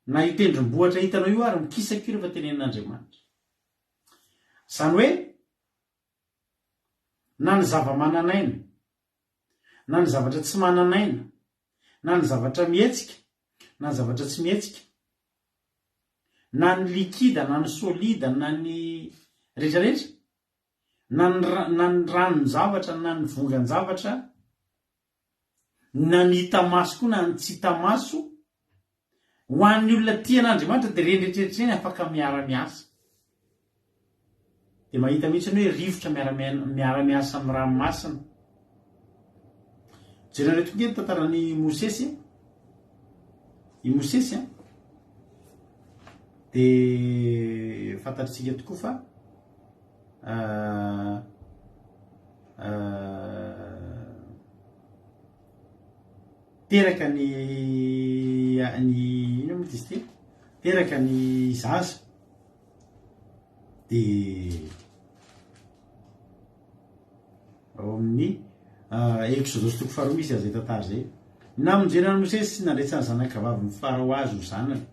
na hitendrim-bohatra hitanao io ary mikisaka io rehefa tenenin'Andriamanitra zany hoe na ny zava-mananaina na ny zavatra tsy mananaina na ny zavatra mihetsika na ny zavatra tsy mihetsika na ny likida na ny solida na ny rehetrarehetra na ny ranon-javatra na ny vongan-javatra na ny hita-maso koa na ny tsy hita-maso ho an'ny olona tia an'Andriamanitra de reny rehetrarehetra reny afaka miara-miasa de mahita mihitsy ny hoe rivotra miara-miasa amin'ny ranomasina jerena tonga ny tantarany Mosesy i Mosesy de fantatritsika tokoa fa teraka ny ino moa izy ty teraka ny zaza de ao amin'ny Exodosy toko faharoa misy azay tantara zay namonjena ny Mosesy sy nandresany zanakavavy ny farao azy ho zanany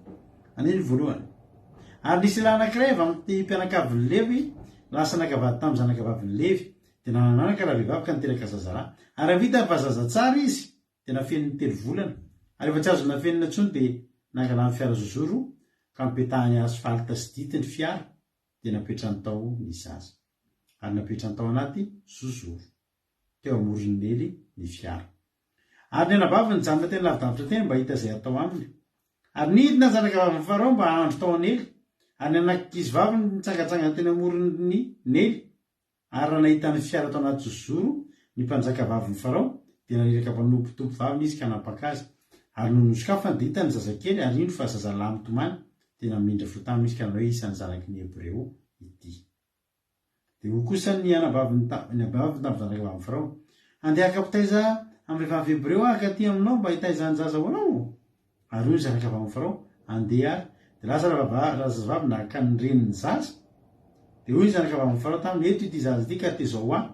aniny voalohany ary nisy lahy anankiray avy amin'ny mpianakavin'ny Levy lasa nakavady tamin'ny zanakabavin'ny Levy de nanananaka raha vehivavy ka niteraka zazaraha ary avita fa zaza tsara izy dia nafeniny 3 volana ary efa tsy azo nafenina ntsony dia nankala ny fiara zozoro ka mipetahany asfalta sy ditiny fiara dia napetra ny tao ny zaza ary napetra ny tao anaty zozoro teo amoron'ely ny fiara ary ny anabavy ny janona tena lavidavitra teny mba hita izay atao aminy ary nidina zanakavavy farao mba hahandro tao anely ary ny anakizy vavy nitsangatsangana teny amoron'ny nely ary raha nahitany fiara tao anaty zozoro ny mpanjakavavy ny farao dia nariraka mpanompotompo vaviny izy ka napakazy ary no nosokafa dia hitany zazakely ary indro fa zazalahy mitomany dia namindra fotamina izy ka nanao hoe isan'ny zanaky ny hebreo ity dia ho kosa ny anabavy tamin'zanakavavy farao andeha kapitaiza amin'ny vehivavy hebreo ka ty aminao mba hitaizany zaza ho anao ary hoy ny zanakavavy farao andeha ary dia lasa zazavavy nahaka ny reniny zaza dia hoy ny zanakavavy farao taminy eto ity zaza ity ka tezao aho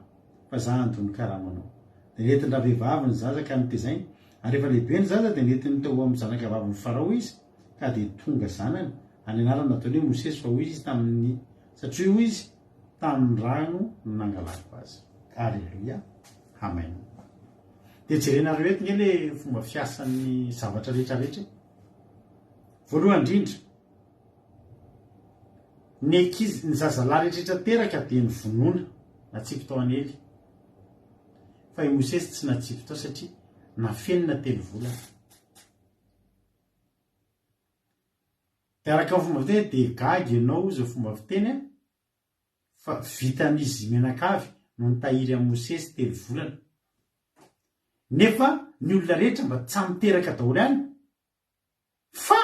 fa za andony karamanao dia netiny raha vehivavy ny zaza ka nitezainy ary rehefa lehibe ny zaza dia netiny teo amin'ny zanakavavy ny farao izy ka dia tonga zanany any anarany nataony hoe Mosesy fa hoy izy tamin'ny satria hoy izy tamin'ny rano no nangalako azy. Alleluia, amen. Dia jerenareo eto ny le fomba fiasan'ny zavatra rehetrarehetra. Voalohany indrindra, ny ankizy ny zazalahy rehetrarehetra teraka dia ny vonoina natsipy tao anely fa i Mosesy tsy natsipy tao satria nafenina 3 volana. Dia araka ny fomba fiteny dia gagy ianao izao fomba fiteny fa vitan'izy menakavy no nitahiry amin'ny Mosesy 3 volana. Nefa ny olona rehetra mba tsy miteraka daholo ihany fa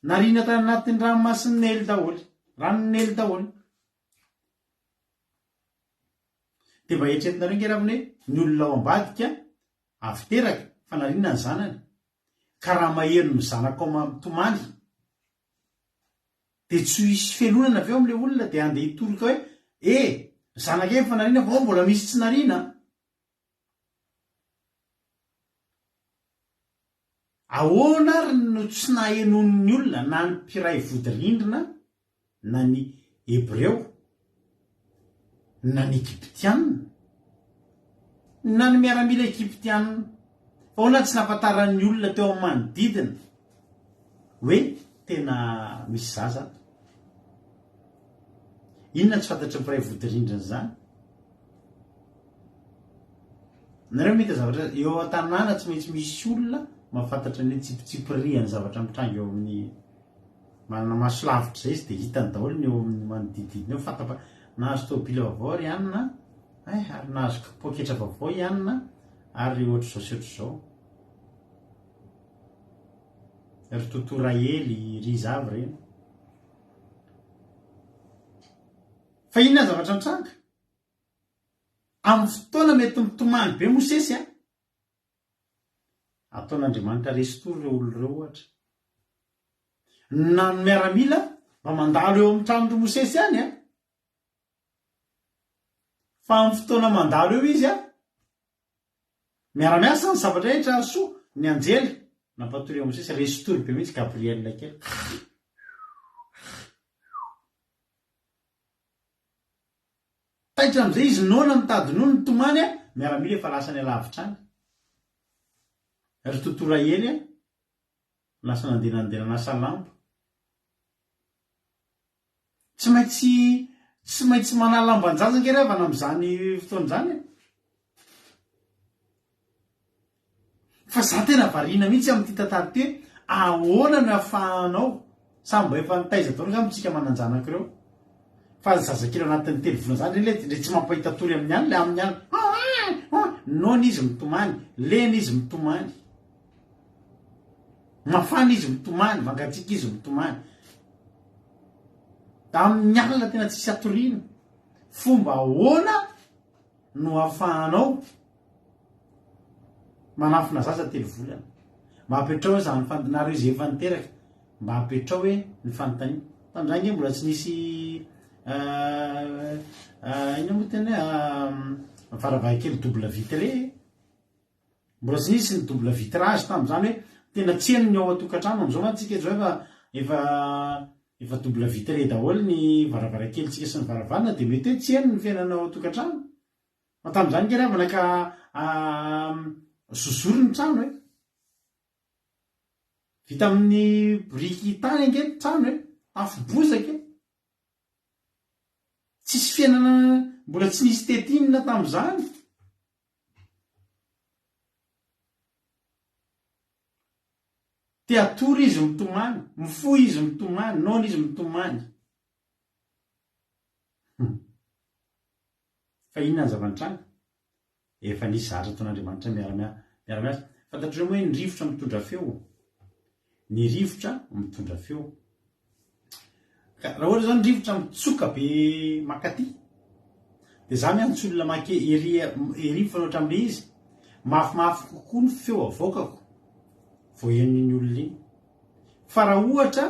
narina tany anatin'ny ranomasin'ny ely daholo, ranon'ny ely daholo. Dia mba eritreretinareo ngeraviny hoe ny olona ao ambadika avy teraka fa narina ny zanany ka raha maheno ny zanaka ao mampitomany dia tsy hisy felonana avy eo amin'ilay olona dia andeha hitoroka hoe zanaka eny fa narina fa mbola misy tsy narina. Ahoana ary no tsy nahenon'ny olona na ny mpiray vodi-rindrina na ny hebreo na ny egyptianina na ny miaramila egyptianina fa ahoana tsy nahafantaran'ny olona teo amin'ny manodidina hoe tena misy zaza. Inona tsy fantatry mpiray vodi-rindrina zany? Nareo mety zavatra eo an-tanàna tsy maintsy misy olona mahafantatra ny tsipitsipiriany zavatra mitranga eo amin'ny manana maso lavitra izay izy dia hitany daholo ny eo amin'ny manodididina eo fantapa nahazo tôbila vaovao ry anina ary nahazo poketra vaovao i anina ary ohatr'izao sy ohatr'izao ry totora ely ry zavy ireny. Fa inona zavatra mitranga amin'ny fotoana mety mitomany be Mosesy ataon'Andriamanitra resitory ireo olo ireo ohatra na ny miaramila mba mandalo eo amin'ny tranondry Mosesy ihany fa amin'ny fotoana mandalo eo izy miaramiasa ny zavatra rehetra soa ny anjely nampatory eo Mosesy resitory be mihitsy Gabriel kely taitra amin'izay izy nona mitady nono ny tomany miaramila efa lasa ny alavitra any. Ry totora ely lasa nandehanana salambo tsy maintsy manalambanjaza ngerevana amin'izany fotoan'izany fa za tena variana mihitsy amin'ity tantara ty ahoana no ahafahanao samy mba efa nitaiza daholo nga mitsika mananjanaka ireo fa ny zazakely anatin'ny 3 volana zany le tsy mampahita tory amin'ny any le amin'ny any nona izy mitomany lena izy mitomany mafana izy mitomany mangatsika izy mitomany da amin'ny alina tena tsisy atoriana fomba ahoana no ahafahanao manafina zaza 3 volana mba apetrao hoe zany nareo izy efa niteraka mba apetrao hoe ny fanontaniana tamin'izany mbola tsy nisy ina moa teny hoe varavahakely double vitre mbola tsy nisy ny double vitrage tamin'izany hoe tena tseny ny ao atokantrano amin'izao mantsika zao efa double vitre daholo ny varavarakelyntsika sy ny varavarana dia mety hoe tseny ny fiainana ao atokantrano fa tamin'izany ngeravana ka sosoro ny trano e vita amin'ny briky tany ange trano e afobozaka e tsisy fiainana mbola tsy nisy tetinina tam'izany teatory izy mitomany mifoy izy mitomany nona izy mitomany fa inona ny zavantranga efa nisy zatra taon'Andriamanitra miaramiasa fantatr'ireo moa hoe ny rivotra mitondra feo ny rivotra mitondra feo ka raha ohatra zany rivotra mitsoka be makaty de za miantso olona make ery fanoatra am'le izy mafimafy kokoa ny feo avoakako vo heniny olona iny fa raha ohatra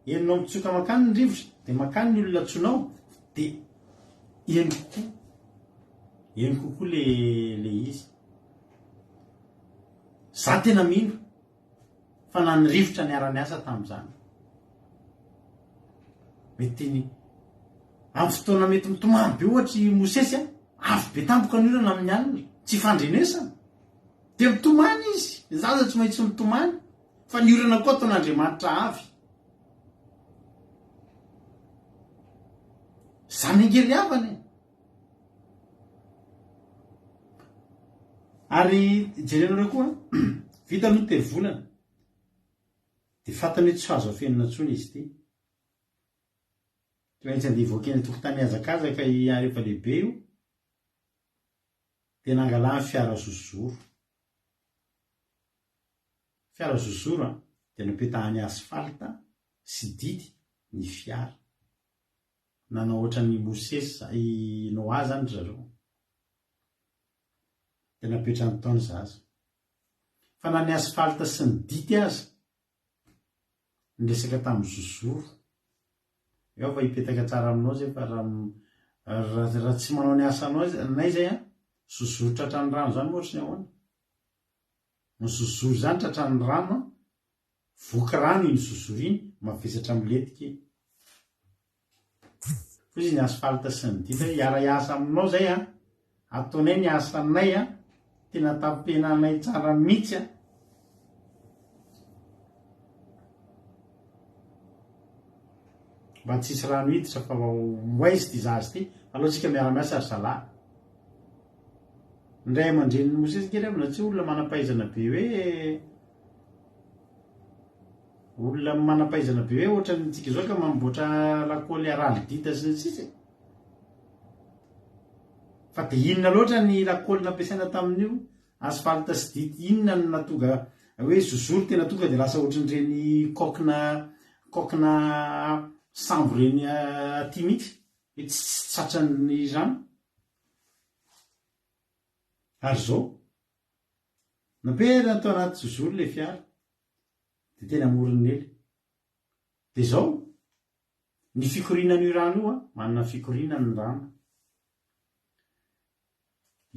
heninao mitsoka makany ny rivotra de makany ny olona tsonao de eny kokoa le izy za tena mino fa na ny rivotra ny ara-miasa tam'izany meteny amin'ny fotoana mety mitomany be ohatry Mosesy avy be tampoka ny olana amin'ny alina tsy fandrenesana de mitomany izy zaza tsy maintsy mitomany fa ny orana koa ataon'Andriamanitra avy zany angery avany ary jerenareo koa vita no tery-volana de fatany hoe tsy hazo afenina tsony izy ty maintsy andeha voakeny tokotany azakazaka rehefa lehibe io de nangala ny fiara zozoro de napetahany asfalta sy didy ny fiara nanao ohatran'ny Mosesy Noa zany zareo de napetrany taony zaza fa na ny asfalta sy ny didy aza nyresaka tamin'ny zozoro eo fa hipetaka tsara aminao zay fa raha tsy manao ny asanao nay zay zozoro tratrany rano zany moatry ny ahoana ny zozoro zany tratrany rano voky rano iny zozoro iny mavesatra am'letiky fa izy ny asfalta sy ny didy iara-iasa aminao zay ataonay ny asanay tena tampenanay tsara mihitsy mba tsisy rano hiditra fa moaizy ty zazy ty aloha tsika miara-miasa ry zalahy ndray aman-dreniny Mosesy kely amina tsy olona manam-pahaizana be hoe ohatra nytsika zao ka mamboatra lakôly aralidita sy ny sisa fa de inona loatra ny lakôly nampiasaina tamin'io asfalta sy didy inona ny natonga hoe zozoro tena tonga de lasa ohatran'ireny kokina sambo reny aty mihitsy hoe tsy tsatrany rano ary zao naperina tao anaty zozoro le fiara de tena morony ely de zao ny fikorinan'io rano io manana fikorinany rano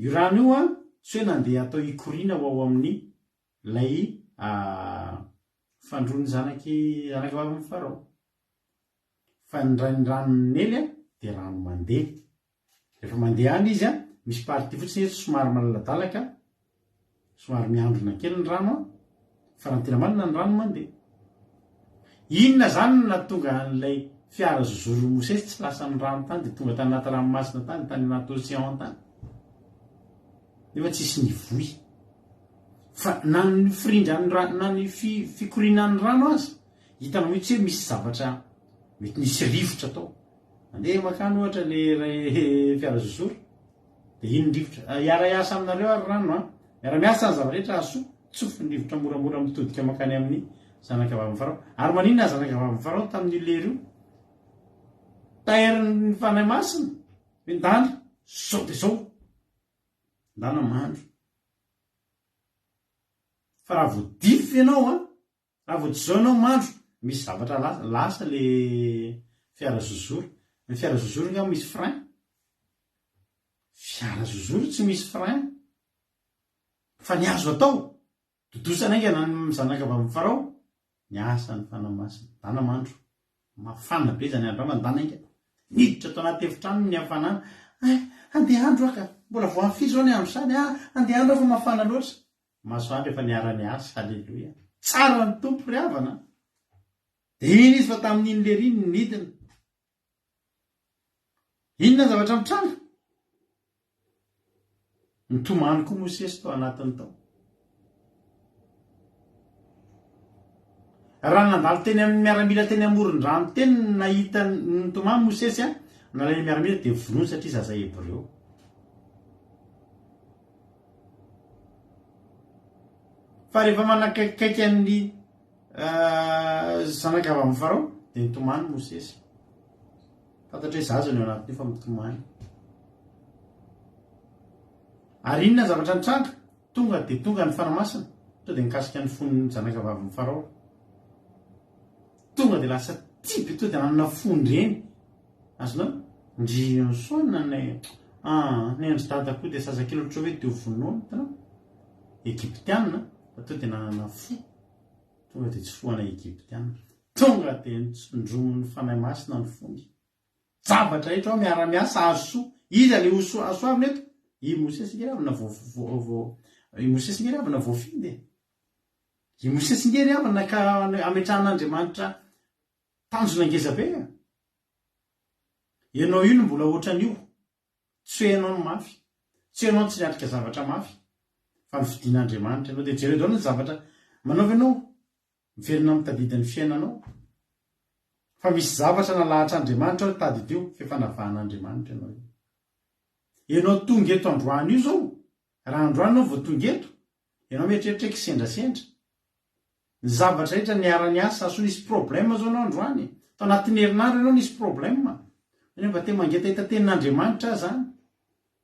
io rano io tsy hoe nandeha atao ikorina ho ao amin'ny lay fandrony zanaky vavy amin'ny Farao fa ny ranon'ely de rano mandeha rehefa mandeha any izy misy party fotsiny somary malaladalaka somary miandrona kely ny rano fa raha tena manina ny rano mandeha inona zany natonga an'ilay fiara zozoro Mosesy tsy lasa ny rano tany de tonga tany anaty ranomasina tany anaty océan tany nefa tsisy nivoy fa na ny firindrany rano na ny fikorinan'ny rano azy hitanao mihitsy hoe misy zavatra mety nisy rivotra tao andeha makany ohatra le fiara zozoro de iny rivotra iara-iasa aminareo ary rano miara-miasa ny zavarehetra aso tsofy ny rivotra moramora mitodika makany amin'ny zanakavavy Farao ary maninona zanakavavy Farao tamin'ny lery io taheriny fanahy masina hoe ndana zao de zao ndana mandro fa raha voadify ianao raha voadyzao ianao mandro misy zavatra lasa le fiara zozoro ny fiara zozoro nga misy frein fiara zozoro tsy misy frein fa ny azo atao dodosana aingana ny zanakavavy Farao ny asa ny fanahy masina ndana mandro mafana be zany andro mandana inga niditra tao anaty efitrano ny hafanana andeha andro aka mbola voafy zao ny andro sany andeha andro fa mafana loatra masoandro efa niara-ny asa. Halleloia. Tsara ny tompo ry havana. De iny izy fa tamin'iny le riny nidina. Inona ny zavatra mitranga? Nitomany koa Mosesy tao anatiny tao. Raha nandalo teny amin'ny miaramila teny amoron-drano teny nahita nitomany Mosesy nalay miaramila dia vonoiny satria zaza Hebreo. Fa rehefa manakaiky amin'ny zanakavy amin'ny Farao dia nitomany Mosesy. Fantatra hoe zaza ny ao anatin'io fa mitomany. Ary inona zavatra nitranga? Tonga dia tonga ny fanamasina. Tonga dia nikasika ny fon'ny zanakavy amin'ny Farao. Tonga dia lasa tipy to dia nanana fondreny. Azonao? Ndry soana ny andro dada koa dia sasakely ohatra hoe teo vonoana tanao. Egyptianina to dia nanana fo. Tonga dia tsy foana Egyptianina. Tonga dia ndromon'ny fanahy masina ny fondy. Zavatra rehetra miara-miasa asoa. Iza le asoavina eto? I Mosesy ngery avy i Mosesy ngery avy na voafidy. I Mosesy ngery avy na ametrahan'Andriamanitra tanjona ngezabe. Ianao io no mbola ohatran'io. Tsy hoe ianao no mafy. Tsy ianao tsy niatrika zavatra mafy. Fa nifidian'Andriamanitra ianao dia jereo daholo ny zavatra manaovy ianao. Miverina mitadidy ny fiainanao. Fa misy zavatra nalahatra Andriamanitra ao tady teo fifanavahan'Andriamanitra ianao. Ianao tonga eto androany io zao. Raha androany ianao vao tonga eto, ianao mieritreritra kisendrasendra. Ny zavatra rehetra niara-ny asa aso nisy problème zao ianao androany. Tao anatin'ny herinandro ianao nisy problème. Nefa te mangeta hitatenin'Andriamanitra zany.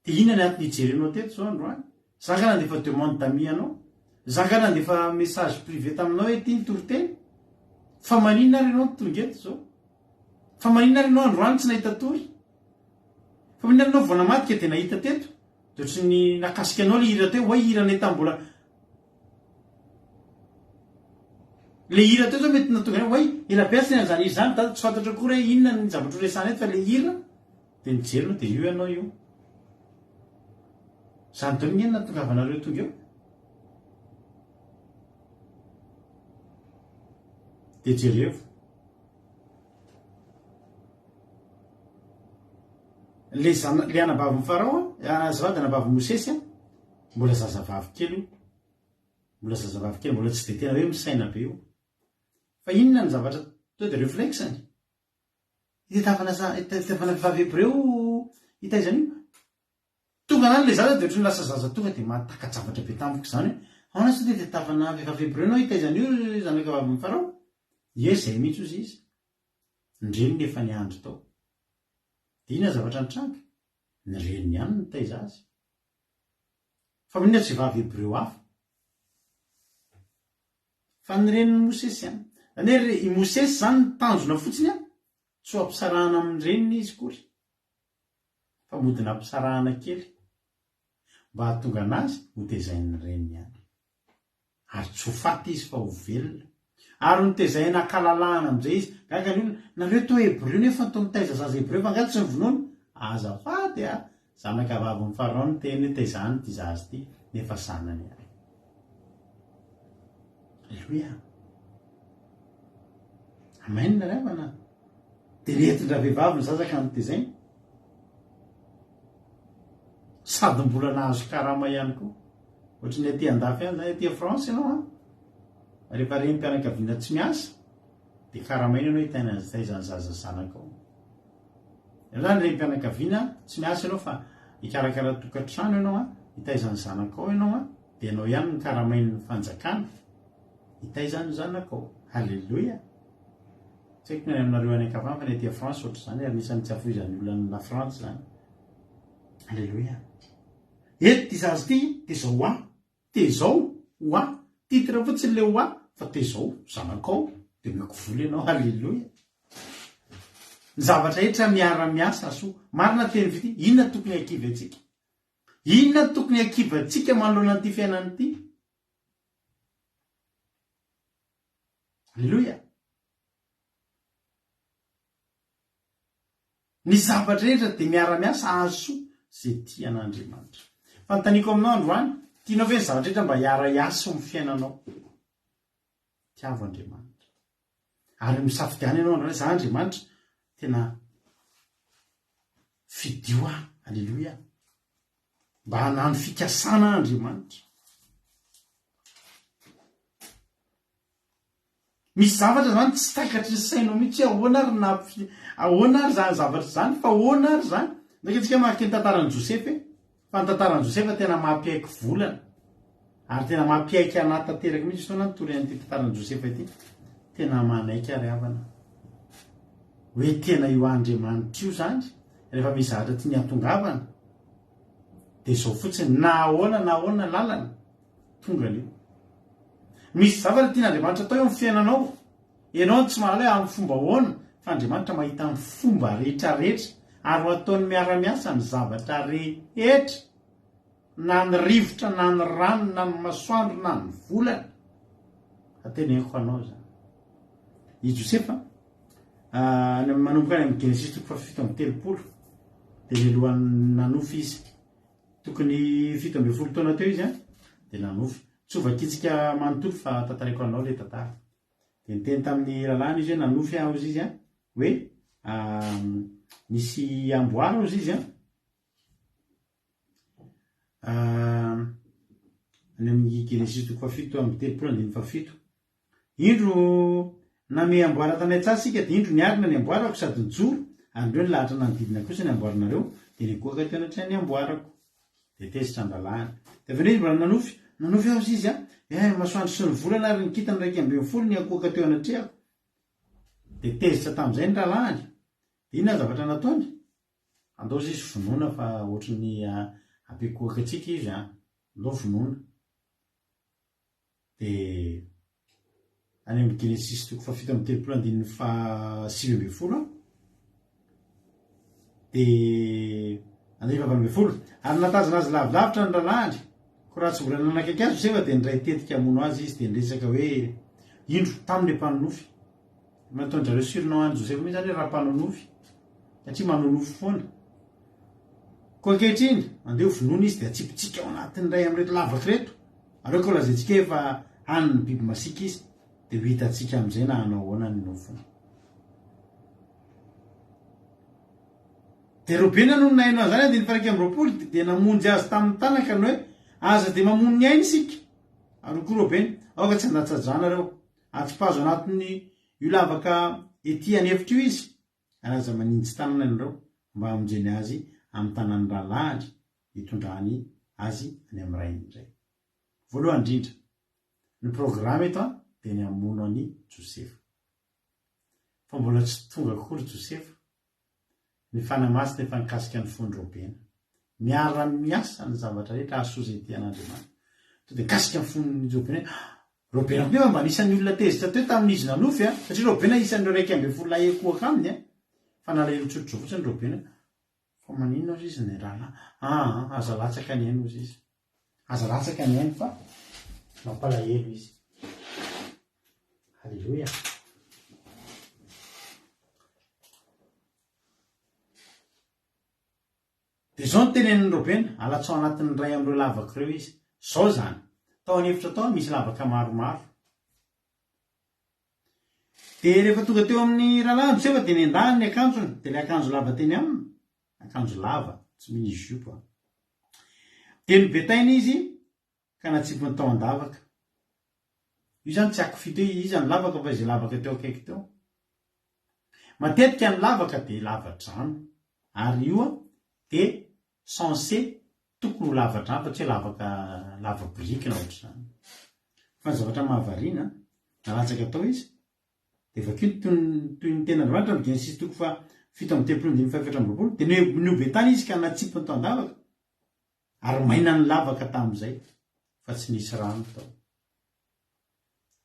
Dia inona ny antony hijerenao teto zao androany? Zaka nandefa demande d'amis anao. Zaka nandefa message privé taminao hoe ity toriteny. Fa maninona ary ianao tonga eto zao? Fa maninona ary ianao androany tsy nahita tory? Fa maninona ianao vao namadika dia nahita teto? Dia ohatry ny nakasika anao le hira teo, hoe hira netambola. Le hira teo zao mety natonga hoe elabeasina izany hira izany, da tsy fantatra koa hoe inona ny zavatra resana eto fa le hira dia nijerenao dia io ianao io. Izany tao inona natongavanareo tonga eo? Dia jerevo. Le anabavy Farao, azavady anabavy Mosesy, mbola zazavavy kely io. Mbola zazavavy kely, mbola tsy dia tena hoe misaina be io. Fa inona ny zavatra to dia réflexany? Hitavana vehivavy Hebreo hitaizany io. Tonga nany le zaza dia ohatry ny lasa zaza tonga dia mahatakajavatra be tampoka izany. Ahoana sao dia hitavana vehivavy Hebreo ianao hitaizany io zanakavavy amin'ny Farao? Yes, zay mihitsy ozy izy. Nireny nefa ny andro tao. Dia inona zavatra nitranga? Nireny ihany ny taiza azy. Fa maninona tsy vavy Hebreo hafa? Fa nireniny Mosesy ihany. Zany i Mosesy zany tanjona fotsiny tsy ho ampisarahana amin'ny reniny izy kory. Fa modina ampisarahana kely. Mba hahatonga anazy ho tezain'ny reniny ihany. Ary tsy ho faty izy fa ho velona. Ary nitezahina akalalahana amin'izay izy. Gaga ny olona, nareo to Hebreo nefa to mitaiza zaza Hebreo fa angaly tsy nivonoana. Azafady zanakavavy amin'ny Farao ny teny tezahany ty zaza ty nefa sanany ihany. Alleluia. Amen ry havana. Dia netindra vehivavy ny zaza ka nitezainy. Sady mbola nahazo karama ihany koa. Ohatry ny aty andafy ihany zany aty France ianao. Rehefa reny mpianakaviana tsy miasa dia karamaina ianao hitaizany zaza zanakao. Zany reny mpianakaviana tsy miasa ianao fa hikarakara tokantrano ianao hitaizany zanakao ianao dia ianao ihany ny karamain'ny fanjakana hitaizany zanakao. Halleluia. Tsy haiko ny aminareo any ankavana fa ny aty France ohatry izany ary nisan'ny tsy afoizan'ny olona na France zany. Halleluia. Eto ty zaza ty dia zao ho dia zao ho titre fotsiny le ho fa dia zao zanakao dia miako voly ianao. Halleluia. Ny zavatra rehetra miara-miasa so marina teny vity. Inona tokony hakiva antsika? Inona tokony hakiva antsika manoloana an'ity fiainana ity? Halleluia. Ny zavatra rehetra dia miara-miasa azo izay tian'Andriamanitra. Fanontaniako aminao androany, tianao ve ny zavatra rehetra mba hiara-iasa ny fiainanao tiavo Andriamanitra ary misafidiany ianao andray za Andriamanitra tena fidio aho alleloia mba hanano fikasana Andriamanitra. Misy zavatra zany tsy takatry ny sainao mihitsy ahoana ary zany zavatra zany fa ahoana ary zany ndreka antsika mahaky ny tantaran'i Josepha fa ny tantaran'i Josepha tena mampiaiky volana ary tena mampiaiky anaty tanteraka mihitsy fotoana nitory an'ity tantaran'i Josepha ity tena manaiky ary havana hoe tena io Andriamanitra io zany rehefa misy zavatra tia ny atongavana dia izao fotsiny na ahoana lalana tonga an'io. Misy zavatra tian'Andriamanitra atao eo amin'ny fiainanao ianao tsy mahalala hoe amin'ny fomba ahoana fa Andriamanitra mahita ny fomba rehetrarehetra ary ho ataony miara-miasa ny zavatra rehetra na ny rivotra na ny rano na ny masoandro na ny volana ateneniko anao zany. I Josefa manomboka any amin'ny Genesis 7:30 dia lelohany nanofy izy tokony 17 taona teo izy dia nanofy tsy ovakitsika manontolo fa tantariko anao le tantara dia niteny tamin'ny lalàna izy hoe nanofy aho izy hoe nisy amboara izy any amin'ny Genesis 7:17 indro name amboara tanay tsara sika dia indro niarina ny amboarako sady nijoro ary ndreo ny lahatra nanodidina kosa ny amboaranareo dia nigoaka teo anatrany amboarako dia tezitra an-dalàna dia avy izy mbola nanofy aho izy masoandro sy ny volana ary nikitany 1:20 ny akoaka teo anatriako dia tezitra tamin'izay ny lalàny dia inona zavatra nataony andao izy vonoina fa ohatrany ampiakoaka atsika izy andao vonoina dia any amin'ny Genesis 7:30 dia 20 ary natazana azy lavidavitra ny lalàny ko raha tsy mbola nanakaiky azy Josefa dia ndray tetika hamono azy izy dia niresaka hoe indro tamin'ny mpanonofy nataon'zareo sironao any Josefa mihitsy zany hoe raha mpanonofy satria manonofy foana ko ankehitriny andeha vonoina izy dia atsipitsika ao anatin'ny ray amin'reto lavaka reto areo ko lazaintsika efa haniny biby masika izy dia ho hitantsika amin'izay na hanao ahoana ny nofony. Dia Robena no nahaino an'izany 120 dia namonjy azy tamin'ny tanaka ny hoe aza dia mamono ny aina isika ary koa Robena aoka tsy handatsajana reo atsipazo anatin'ny io lavaka ety anefitra io izy ary aza maninjy tanana anareo mba hamonjeny azy amin'ny tanan'ny lalàny hitondrany azy any amin'ny rainy indray. Voalohany indrindra ny programa eto dia ny hamono any Josefa fa mbola tsy tonga akory Josefa ny fanamasina efa nikasika ny fony Robena miara-miasa ny zavatra rehetra ahasoa izay tian'Andriamanitra to dia kasika ny fony Robena Robena koa mba nisan'ny olona tezitra teo tamin'izy nanofy satria Robena isan'ireo 1:20 lahekoaka aminy fa nalahelo tsotro fotsiny Robena fa maninona izy ny raha aza latsaka ny aino izy aza latsaka ny aino fa mampalahelo izy. Halleluia. Dia izao ny tenen'ny Robena alatsao anatin'ny ray amin'ireo lavaka ireo izy zao zany tao anefitra tao misy lavaka maromaro dia rehefa tonga teo amin'ny lalàna Josefa dia nendahany ny akanjony dia ilay akanjo lava teny aminy akanjo lava tsy mini jupe dia nibetaina izy ka natsipony tao an-davaka io zany tsy akofito hoe izy ny lavaka fa izay lavaka teo akaiky teo matetika ny lavaka dia lava-drano ary io dia censé tokony ho lava-drano fa tsy hoe lavaka lava brikina ohatra zany fa ny zavatra mahavariana nalatsaka tao izy dia vakio toy ny ten'Andriamanitra amin'ny Genesis 7:30 dia niobetany izy ka natsipony tao an-davaka ary maina ny lavaka tamin'izay fa tsy nisy rano tao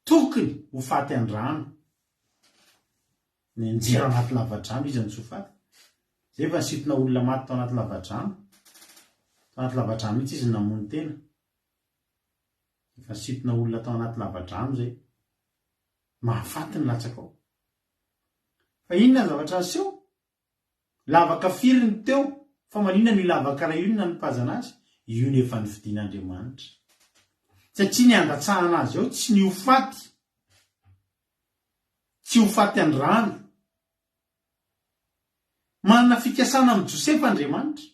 tokony ho faty an-drano ny anjero anaty lava-drano izy ny tsofaty zay efa nisitona olona maty tao anaty lava-drano tao anaty lava-drano mihitsy izy namono tena efa nisitona olona tao anaty lava-drano zay mahafaty ny latsaka ao fa inona ny zavatra aseho lavaka firiny teo fa maninona ny lavaka raha io na nipazana azy io nefa nifidian'Andriamanitra satria ny andatsahana azy eo tsy ny hofaty, tsy hofaty andrano. Manana fikasana amin'ny Josefa Andriamanitra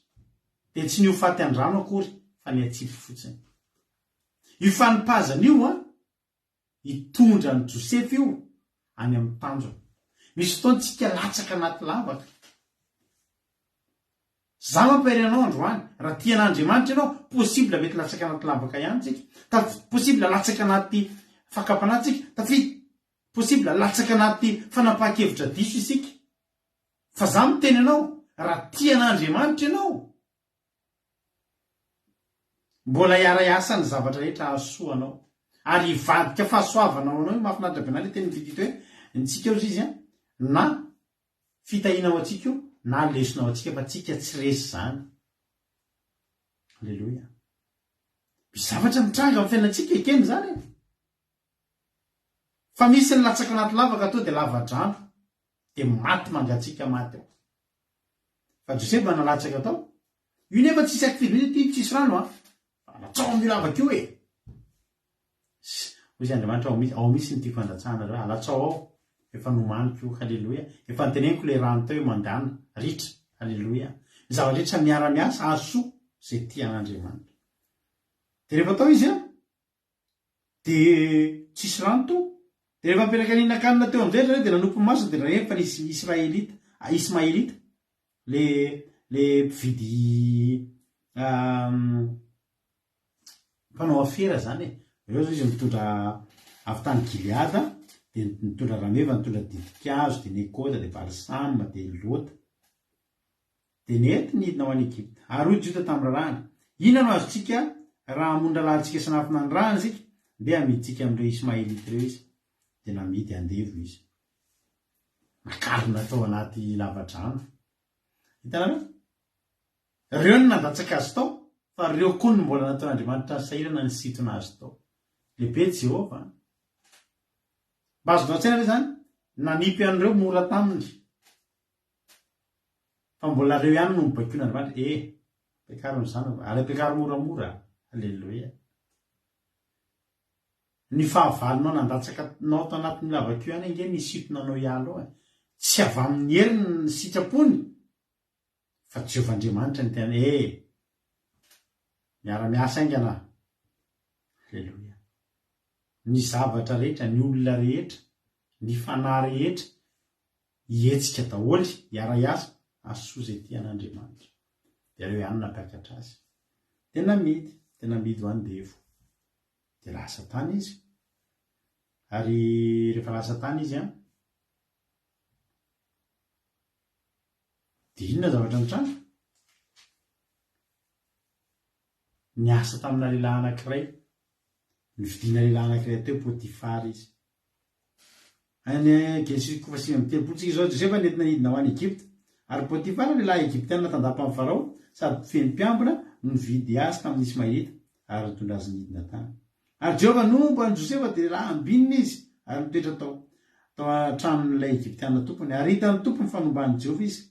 dia tsy ny hofaty andrano akory fa ny atsipy fotsiny. Io fanimpazana io hitondra ny Josefa io any amin'ny tanjona. Misy fotoana tsika latsaka anaty lavaka. Za mampahary anao androany, raha tian'Andriamanitra ianao, possible mety latsaka anaty lavaka ihany tsika, possible latsaka anaty fakapana tsika, tafita possible latsaka anaty fanapahan-kevitra diso isika. Fa za miteny anao, raha tian'Andriamanitra ianao, mbola iara-iasa ny zavatra rehetra ahasoanao ary ivadika fahasoavanao anao. Mahafinaritra be anao teny vidito hoe ntsika io izy na fitahinao atsika io na lesonao atsika fa tsika tsy resy zany. Alleluia. Misy zavatra mitranga amin'ny fiainantsika ekeny zany. Fa misy ny latsaka anaty lavaka to dia lava-drano dia maty mangatsika maty ao. Fa Josefa nalatsaka tao. Io nefa tsisy akifidy ty tsisy rano alatsao amin'ny lavaka io e. Hoy Andriamanitra ao misy ny tiako andatsahana reo, alatsao ao. Efa nomaniko, halleluia. Efa niteneniko le rano tao mandana ritra, halleluia. Ny zava-rehetra miara-miasa ahasoa zay tian'Andriamanitra. Dia rehefa tao izy dia tsisy rano to. Dia rehefa ampiarakanina kanina teo amin'izay zany dia nanompo maso dia rehefa nisy Ismaelita le mpividy mpanao afera zany e. Ireo zao izy mitondra avy tany Gileada, dia mitondra rameva, mitondra didikazo, dia nekota, dia balsama, dia lota. Dia nety nidina ho any Egypta. Ary hoy Juda tamin'ny rarahany, inona no azontsika raha hamonjy lalantsika sanafina ny rano isika dia amiditsika amin'ireo Ismaelita ireo izy. Dia namidy andevo izy. Nakarona tao anaty lava-drano. Hitanareo? Reo no nandatsaka azy tao, fa reo koa no mbola nataon'Andriamanitra ny sahirana ny sitona azy tao. Lehibe Jehova. Mba azonao an-tsaina ve zany? Nanipy an'ireo mora taminy. Fa mbola reo ihany no mibaikoan'Andriamanitra. Pekaro nyzany, ary pekaro moramora. Halleluia. Ny fahavalinao nandatsakanao tao anatin'ny lavakio ihany nge ny sitonanao ihalo ao. Tsy avy amin'ny heriny ny sitrapony. Fa Jehova Andriamanitra ny tena miara-miasa aingana. Halleluia. Ny zavatra rehetra, ny olona rehetra, ny fanahy rehetra hietsika daholo hiara-iasa ahasoa zay tian'Andriamanitra. Dia reo ihany nampiakatra azy. Dia namidy ho andevo. Dia lasa tany izy. Ary rehefa lasa tany izy dia inona zavatra mitranga? Niasa tamina lehilahy anankiray. Nividiana lehilahy anankiray teo Potifara izy. Any Genesis 7:3 zao Josefa nentina nidina ho any Egypta. Ary Potifara lehilahy Egyptiana tandapa amin'ny Farao sady feno mpiambina no nividy azy tamin'ny Ismaelita ary nitondra azy nidina tany. Ary Jehova nomba ny Josefa dia lehilahy ambinina izy ary mitoetra tao an-tranon'ilay Egyptiana tompony. Ary hitan'ny tompony fanomban'ny Jehova izy.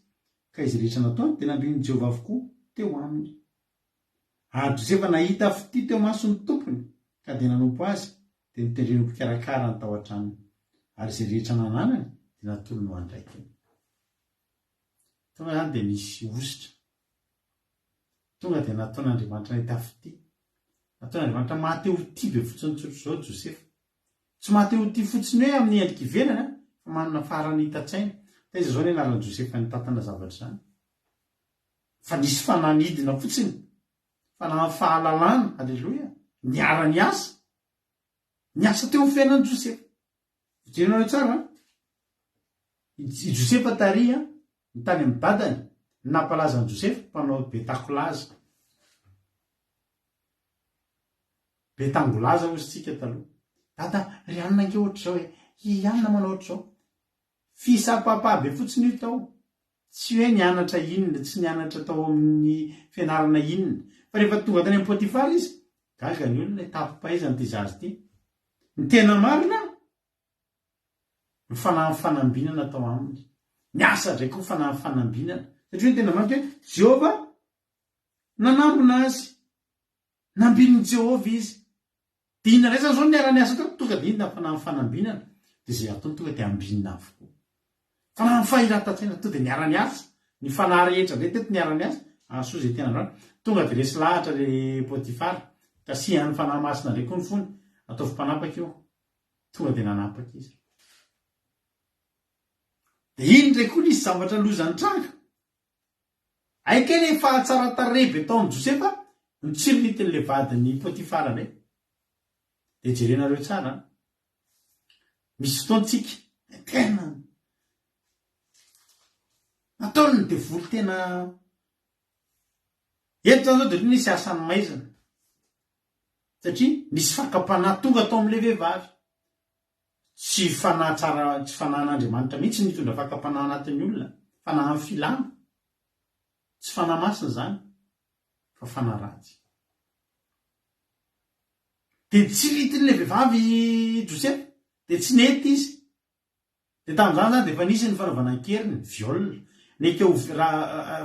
Ka izy rehetra nataony dia nambin'ny Jehova avokoa teo aminy. Ary Josefa nahita fity teo mason'ny tompony ka dia nanompo azy dia nitendreny mpikarakara ny tao an-tranony. Ary izay rehetra nananany dia natolony ho andraikiny. Tonga zany dia nisy ositra. Tonga dia nataon'Andriamanitra nahita fity. Nataon'Andriamanitra mahateo ty be fotsiny tsotro zao Josefa. Tsy mahateo ty fotsiny hoe amin'ny endrika ivelany fa manana farany hitan-tsaina. Izy zao ny anaran'i Josefa ny tatana zavatra zany. Fa nisy fananidina fotsiny. Fahalalana, halleluia. Niara-niasa. Niasa teo amin'ny fiainan'i Josefa. Fijerenao tsara. I Josefa taria ny tany amin'ny dadany. Nampalaza ny Josefa mpanao betakolaza. Betangolaza hozy tsika taloha. Dada, ry anona ange ohatr'izao hoe, ianona manao ohatr'izao. Fisapapa be fotsiny io tao. Tsy hoe nianatra inona, tsy nianatra tao amin'ny fianarana inona. Fa rehefa tonga tany amin'ny Potifara izy, gaga ny olona tapipahaizana ty zazy ty. Ny tena marina, ny fanambinana tao aminy. Niasa ndray koa fanambinana. Satria ny tena marina hoe Jehova nanambona azy. Nambin'ny Jehova izy. Inona resany zao niara-niasa tao tonga de inona fanahy fanambinana de zay ataony tonga de ambinina avokoa. Fanahy fahiratatsaina to de niara-niasa ny fanahy rehetra ndray teto niara-niasa asoa zay tena androany tonga de resy lahatra le Potifara tasihany fanahy masina ndray koa ny fony ataovy mpanapaka io tonga de nanapaka izy. De iny ndray koa nisy zavatra lozany tranga aika le fahatsara tarebe tao amin'ny Josefa nitsironitiny vadiny Potifara ndray. De jerenareo tsara misy fotoantsika tena nataony ny devoly tena eto zao de nisy asany maizina satria nisy fakapanahy tonga tao amin'le vehivavy tsy fanahy tsara tsy fanahin'Andriamanitra mihitsy nitondra fakapanahy anatin'ny olona fanahy amin'ny filana tsy fanahy masina zany fa fanahy ratsy. De tsy ritin'le vehivavy Josefa de tsy nety izy de tamin'izany zany de efa nisy ny fanaovana ankeriny viole nekeo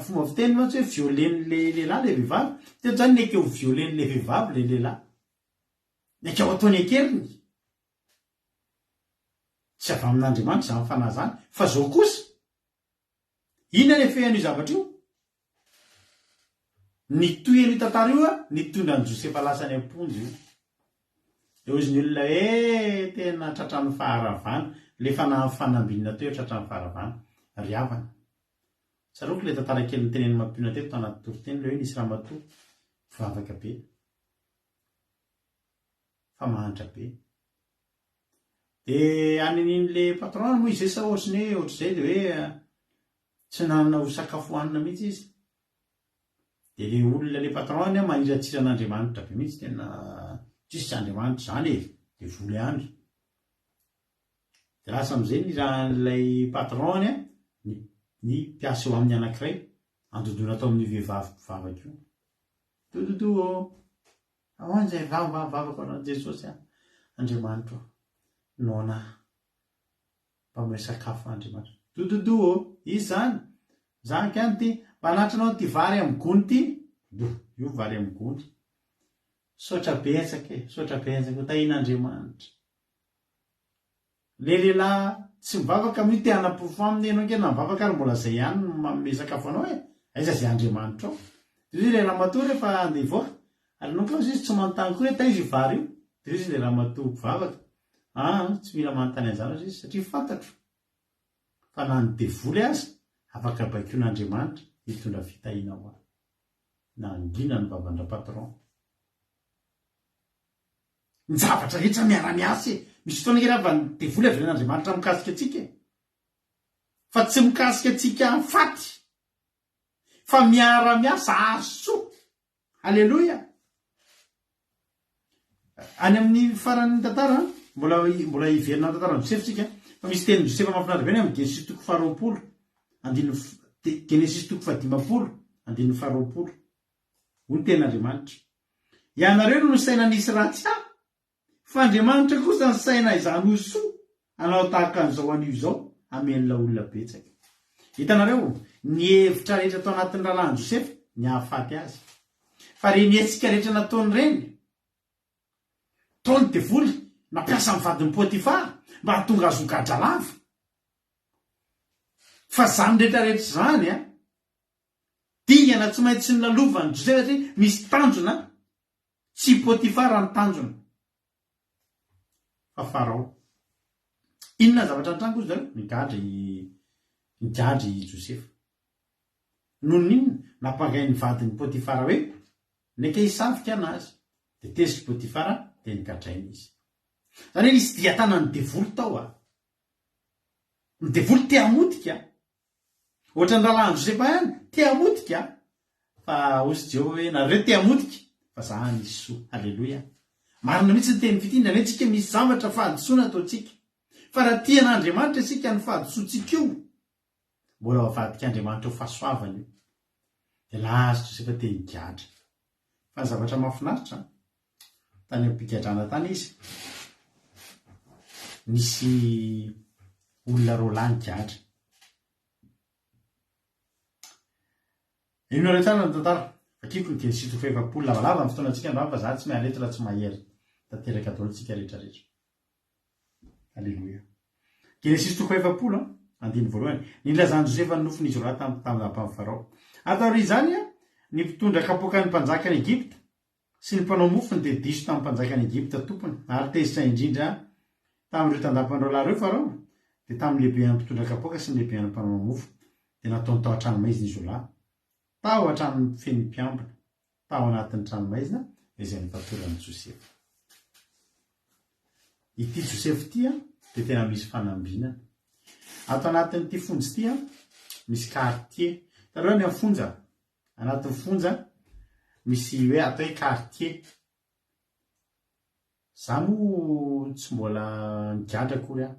fomba fiteny mantsy hoe violen'le lehilahy le vehivavy teto zany nekeo violen'le vehivavy le lehilahy nekeo ataony ankeriny tsy avy amin'Andriamanitra zany fanahy zany fa zao kosa inona le fehan'io zavatra io ny toy tantara io nitondra ny Josefa lasany amponjy io. Eo izy ny olona tena tratran'ny faharavana le fanahy fanambinina teo tratran'ny faharavana ry havana. Tsaroko le tantara kely niteneny mampiona teto anaty toriteny le hoe nisy ramatoa vavaka be fa mahantra be. De anin'in'le patron moa izy sa ohatriny hoe ohatr'izay de hoe tsy nanana ho sakafo hanina mihitsy izy. De le olona le patron maniratsiran'Andriamanitra be mihitsy tena tsisy Andriamanitra zany de voly andro. De lasa am'izay niran'ilay patron ny mpiasa eo amin'ny anankiray andodona tao amin'ny vehivavy mpivavaka io. Dododo ahoana zay vavako anao Jesosy Andriamanitra nona mpamay sakafo Andriamanitra. Dododo izy zany zany kany ty manatranao ty vary amin'ny gony ty io vary amin'ny gony sotra betsaka tahin'Andriamanitra. Le lehilahy tsy mivavaka amin'io te hanapofo aminy ianao kely na mivavaka ary mbola zay ihany manome sakafo anao aiza zay Andriamanitra ao. De izy le ramatoa rehefa andeha hivoaka ary nao koa izy tsy manontany koa hoe taiza io vary io. De izy le ramatoa mpivavaka tsy mila manontany an'izany izy satria fantatro fa na ny devoly azy afaka baikon'Andriamanitra hitondra fitahiana ho azy na angina ny vavandra patron. Ny zavatra rehetra miara-miasa misy fotoana kely avy ny devoly avy ren'Andriamanitra mikasika atsika fa tsy mikasika atsika faty fa miara-miasa asoa. Alleloia. Any amin'ny faran'ny tantara mbola iverina ny tantara Josefa tsika fa misy teny Josefa mahafinaritra be amin'ny Genesis toko 20 Genesis toko 15 andininy 20 hoy ten'Andriamanitra ianareo no saina nisy ratsy fa Andriamanitra kosa ny saina izany ho soa anao tahaka an'izao an'io zao amen'la olona betsaka. Hitanareo ny hevitra rehetra tao anatin'ny rahalan'i Josefa ny hahafaty azy fa reny hetsika rehetra nataony reny taony devoly nampiasa amin'ny vadiny Potifara mba hahatonga azy ho gadra lava. Fa zany rehetrarehetra zany dingana tsy maintsy ny lalovany Josefa satria misy tanjona tsy Potifara ny tanjona fa Farao. Inona zavatra ny trango izy zareo nigadry Josefa noho n'inona nampangay ny vadiny Potifara hoe neka hisafika anazy de tezitra Potifara de nigadrainy izy. Zany hoe nisy diatana ny devoly tao ny devoly te hamotika ohatra ny rahalan'i Josefa ihany te hamotika fa osy Jehova hoe nareo te hamotika fa zany nisy soa. Alleloia. Marina mihitsy ny teny fitindra ny tsika misy zavatra fahadisoana ataontsika fa raha tian'Andriamanitra isika ny fahadisoantsika io mbola avadika Andriamanitra ho fahasoavany io. De lasa Josefa te higadra fa zavatra mahafinaritra tany am-pigadrana tany izy nisy olona roa lahy nigadra. Inona tsara ny tantara fakiko ny Genesis toko 20 lavalava amin'ny fotoana antsika androany fa za tsy mihalety raha tsy mahery tanteraka ataontsika rehetrarehetra. Aleloia. Genesis 3:20 andiny voalohany. Nilazany Josefa ny nofo n'izy roa tamin'ny Farao. Atao ry zany ny mpitondra kapoaka ny mpanjakany Egypta sy ny mpanao mofony dia diso tamin'ny mpanjakany Egypta tompony ary tezitra indrindra tamin'ireo tandapandreo lahy ireo Farao dia tamin'ny lehibean'ny mpitondra kapoaka sy ny lehibean'ny mpanao mofo dia nataony tao an-tranomaizina izy lahy tao an-trano feno mpiambina tao anatin'ny tranomaizina izay nifatoran'i Josefa. Ity Josefa tia dia tena misy fanambinana. Ato anatin'ity fonjy ity misy quartier. Taloha ny amin'ny fonja, anatin'ny fonja misy hoe atao hoe quartier. Za moa tsy mbola nigadra akory aho.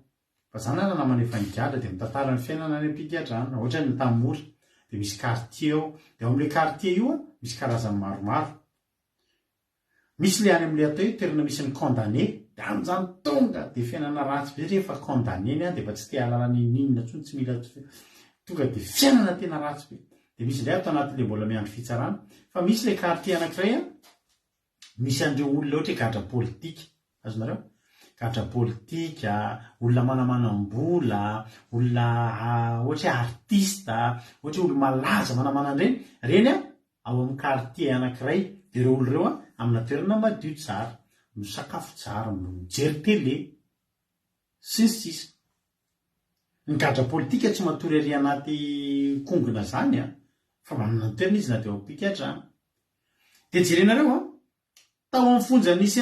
Fa za namana efa nigadra dia mitantara ny fiainana any am-pigadrana. Ohatra ny tamory dia misy quartier ao. Dia ao amin'ilay quartier io misy karazany maromaro. Misy le any amin'ilay atao hoe toerana misy ny condamné. Dia amin'izany tonga dia fiainana ratsy be rehefa condamné dia efa tsy te halala ninona intsony tsy mila tonga dia fiainana tena ratsy be. Dia misy indray atao anatin'ilay mbola miandry fitsarana. Fa misy le quartier anankiray misy an'ireo olona ohatra hoe gadra politika. Azonareo? Gadra politika, olona manamanam-bola, olona ohatra hoe artista, ohatra hoe olona malaza manamanan'ireny. Reny ao amin'ny quartier anankiray. Dia ireo olona ireo amina toerana madio tsara, misakafo tsara, mijery télé, sy ny sisa. Ny gadra politika tsy matory ery anaty kongona zany fa manana ny toerana izy na dia ao am-pigadrana. Dia jerenareo tao amin'ny fonja nisy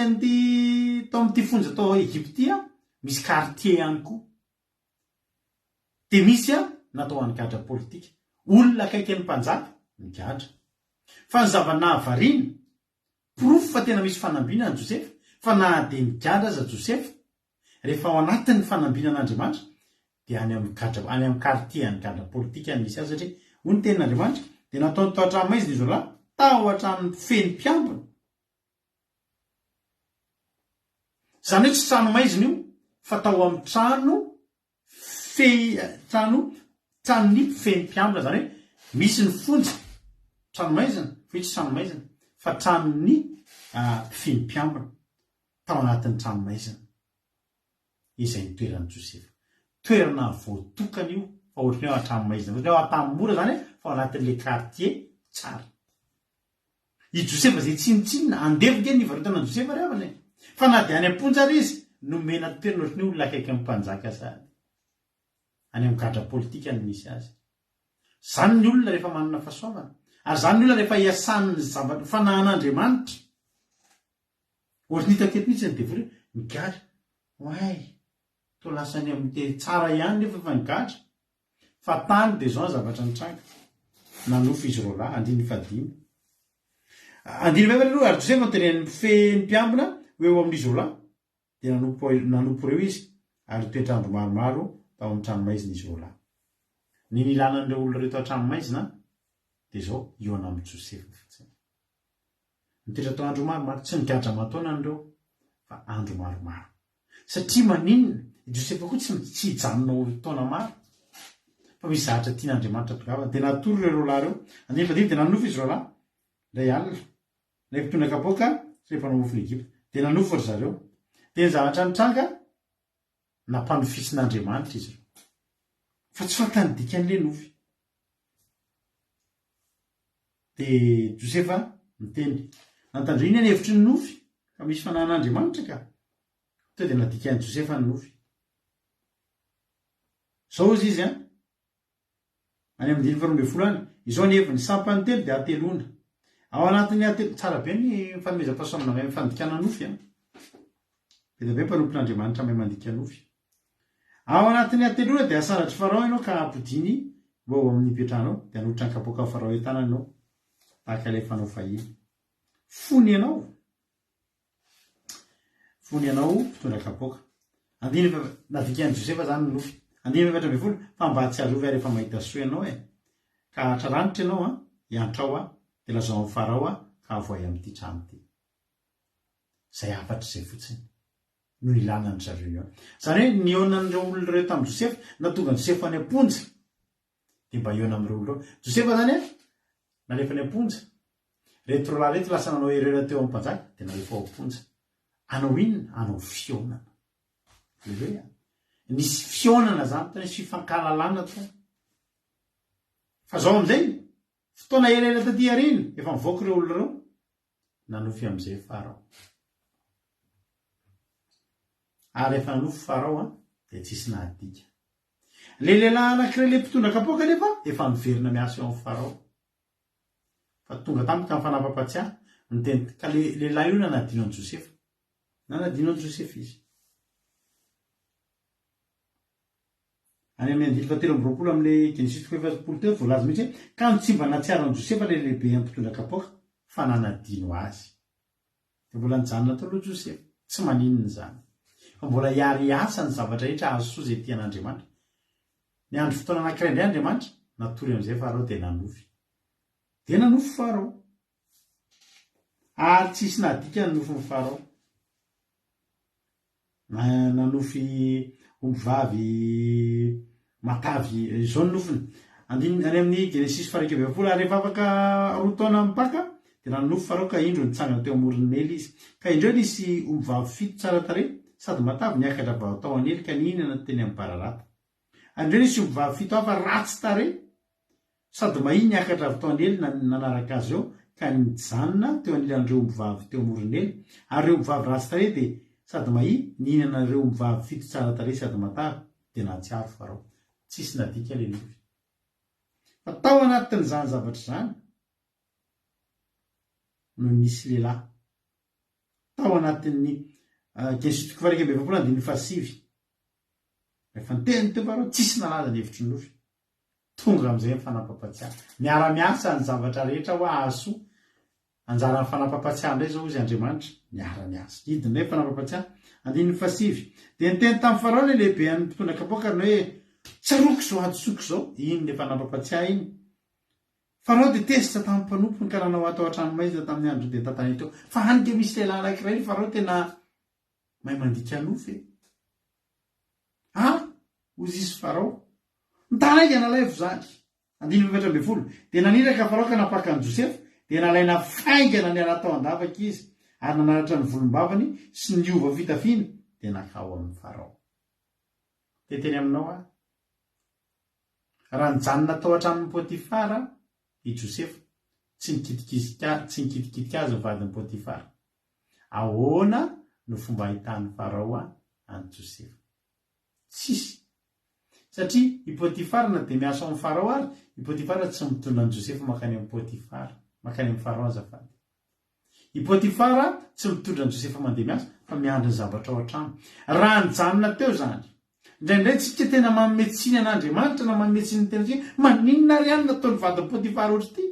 tao amin'ity fonja tao Egyptia misy quartier ihany koa. Dia misy natao an'ny gadra politika. Olona akaiky ny mpanjaka migadra. Fa ny zava-nahavariana proof fa tena misy fanambinana Josefa fa na dia migadra aza Josefa rehefa ao anatin'ny fanambinan'Andriamanitra dia any amin'ny quartier ny gadra politika misy azy satria hoy ny tenin'Andriamanitra dia nataony tao an-tranomaizina izy lahy tao an-trano feno mpiambina. Zany hoe tsy tranomaizina io fa tao amin'ny tranony feno mpiambina. Zany hoe misy ny fonja tranomaizina fa tsy tranomaizina fa tranony feno mpiambina tao anatin'ny tranomaizina. Izay ny toeran'i Josefa. Toerana voatokana io fa ohatrany ao an-tranomaizina. Ohatrany ao an-tanimora zany fa ao anatin'ilay quartier tsara. I Josefa izay tsinitsinina andevika ny varotana Josefa rehavana. Fa na dia any am-ponjara izy nomena toerana ohatrany olona akaiky amin'ny mpanjaka sady. Any amin'ny gadra politika no misy azy. Zany ny olona rehefa manana fahasoavana. Ary zany ny olona rehefa hiasan'ny zavatra fanahan'Andriamanitra. Ohatrany hitako eto mihitsy ny devoly migadra. Oay, to lasany amin'ny tsara ihany nefa efa nigadra. Fa tany dia zao zavatra nitranga. Nanofo izy roa lahy, andiny fadimy. Andiny vevana aloha ary Josefa noteren'ny feno mpiambina hoe eo amin'izy roa lahy. Dia nanompo ireo izy ary toetrandro maromaro tao amin'ny tranomaizina izy roa lahy. Ny nilanan'ireo olona ireo tao an-tranomaizina dia zao Iona amin'ny Josefa fotsiny. Nitoetra tao andro maromaro, tsy nigadra mataona an'ireo fa andro maromaro. Satria maninona Josefa koa tsy hijanonao taona maro. Fa misy zavatra tian'Andriamanitra tongavana dia natory ireo lahy ireo. Andiny fadimy dia nanofo izy roa lahy. Indray alina. Ilay mpitondra kapoaka sy ilay mpanao mofo Egypta. Dia nanofo ry zareo. Dia ny zavatra nitranga nampanofisin'Andriamanitra izy ireo. Fa tsy fantany dikan'ilay nofy. Dia Josefa miteny nantandrina ny hevitry ny nofy ka misy fanahan'Andriamanitra ka. Teo dia nadikan'i Josefa ny nofy. Zao izy izy any amin'ny 20 any. Izao ny heviny sampany telo dia atelona. Ao anatin'ny atelo tsara be ny fanomezam-pahasoavana amin'ny fandikana nofy. Beda be mpanompon'Andriamanitra amin'ny mandika nofy. Ao anatin'ny atelona dia asaratry Farao ianao ka ampodiny mbao amin'ny ipetranao dia anotra ny kapoaka Farao entanana ianao. Tahaka ilay fanao fahiny. Fony ianao mpitondra kapoaka. Andiny nadikan'i Josefa zany ny nofy. Andiny 20 fa mba tsy arovy rehefa mahita soa ianao ka hatraranitra ianao hiantra ao dia lazao amin'ny Farao ka avoay amin'ity trano ity. Zay afatra izay fotsiny no nilanan'ny zareo io. Zany hoe nionan'ireo olona ireo tamin'i Josefa natonga Josefa any am-ponja dia mba iona amin'ireo olona ireo. Josefa zany nalefa any am-ponja. Reto roalahy reto lasa nanao erera teo amin'ny mpanjaka dia nalefa ao am-ponja. anao inona anao fionana hoe nisy fionana zany tena nisy fifankalalana to fa zao am'izay fotoana elaela taty ariny efa mivoaka ireo olo reo nanofy am'izay farao ary efa nanofy farao a de tsisy nahadika le lehilahy anankiray le mpitondra kapoaka nefa efa miverina miasa eo amin'ny farao fa tonga tamiko tamin'ny fanapaha-patsiahy miteny ka lehilahy io nanadino an' Josefa nanadino an' Josefa izy any amin'ny andily fatelo amby roapolo am'le Genesis 3:20 voalaza mihitsy hoe ka no tsy mba natsiaro an' Josefa le lehibe amin'ny mpitondra kapoaka fa nanadino azy de mbola nijanona tao aloha Josefa tsy maninona zany fa mbola hiary asa ny zavatra rehetra azo soa zay tian'Andriamanitra ny andro fotoana anankiray indray Andriamanitra natory am'izay farao de nanofy farao ary tsisy nadika ny nofy ny farao nanofy ombivavy matavy zao ny nofiny any amin'ny Genesis 1:20 ary rehefa afaka 2 taona mipaka de nanofy farao ka indro nitsangana teo amoron'ny Nely izy ka indreo nisy ombivavy 7 tsara tarehy sady matavy niakatra vao tao anely ka nihinana teny amin'ny bararata ary indreo nisy ombivavy 7 hafa ratsy tarehy sady mahia niakatra avy tao anely nanaraka azy eo ka nijanona teo anilan'ireo ombivavy teo amoron'ny Nely ary ireo ombivavy ratsy tarehy de sady mahia nihinana ireo ombivavy 7 tsara tarehy sady matavy de natsiaro farao tsisy nadika le nofy fa tao anatin'izany zavatra zany no nisy lehilahy tao anatin'ny Genesis 4:27 rehefa niteny teo farao tsisy nalaza ny hevitry ny nofy tonga am'izay ny fanapaha-patsiahy miara-miasa ny zavatra rehetra ho ahasoa anjaran'ny fanapaha-patsiahy indray zao izy Andriamanitra miara-miasa hidiny indray fanapaha-patsiahy 7 de niteny tamin'ny farao le lehibe amin'ny mpitondra kapoaka ny hoe tsaroako zao atsoko zao iny le fanapaha-patsiahy iny farao de tezitra tamin'ny mpanompony ka nanao atao an-tranomaizina tamin'ny andro de tantany teo fa hanike misy lehilahy anankiray ny farao tena mahay mandika nofy ozy izy farao nitanaika nalaivy zany 20 de naniraka farao ka napaka an' Josefa de nalaina faingana ny anatao andavaka izy ary nanaratra ny volombavany sy ny ova fitafiny de nakao amin'ny farao de teny aminao raha nijanona tao hatramin'ny Potifara i Josefa tsy nikitikitika azy ny vadin'ny Potifara ahoana no fomba ahitany farao any Josefa tsisy satria i Potifara na de miasa amin'ny farao ary i Potifara tsy mitondra an' Josefa makany amin'ny Potifara makany amin'ny farao azafady i Potifara tsy mitondra an' Josefa mandeha miasa fa miandry ny zavatra ao an-trano raha nijanona teo zany indraindray tsika tena mametsiny an'Andriamanitra na mametsiny ny tena tsika maninona ry any nataony vadin'ny Potifara ohatry ty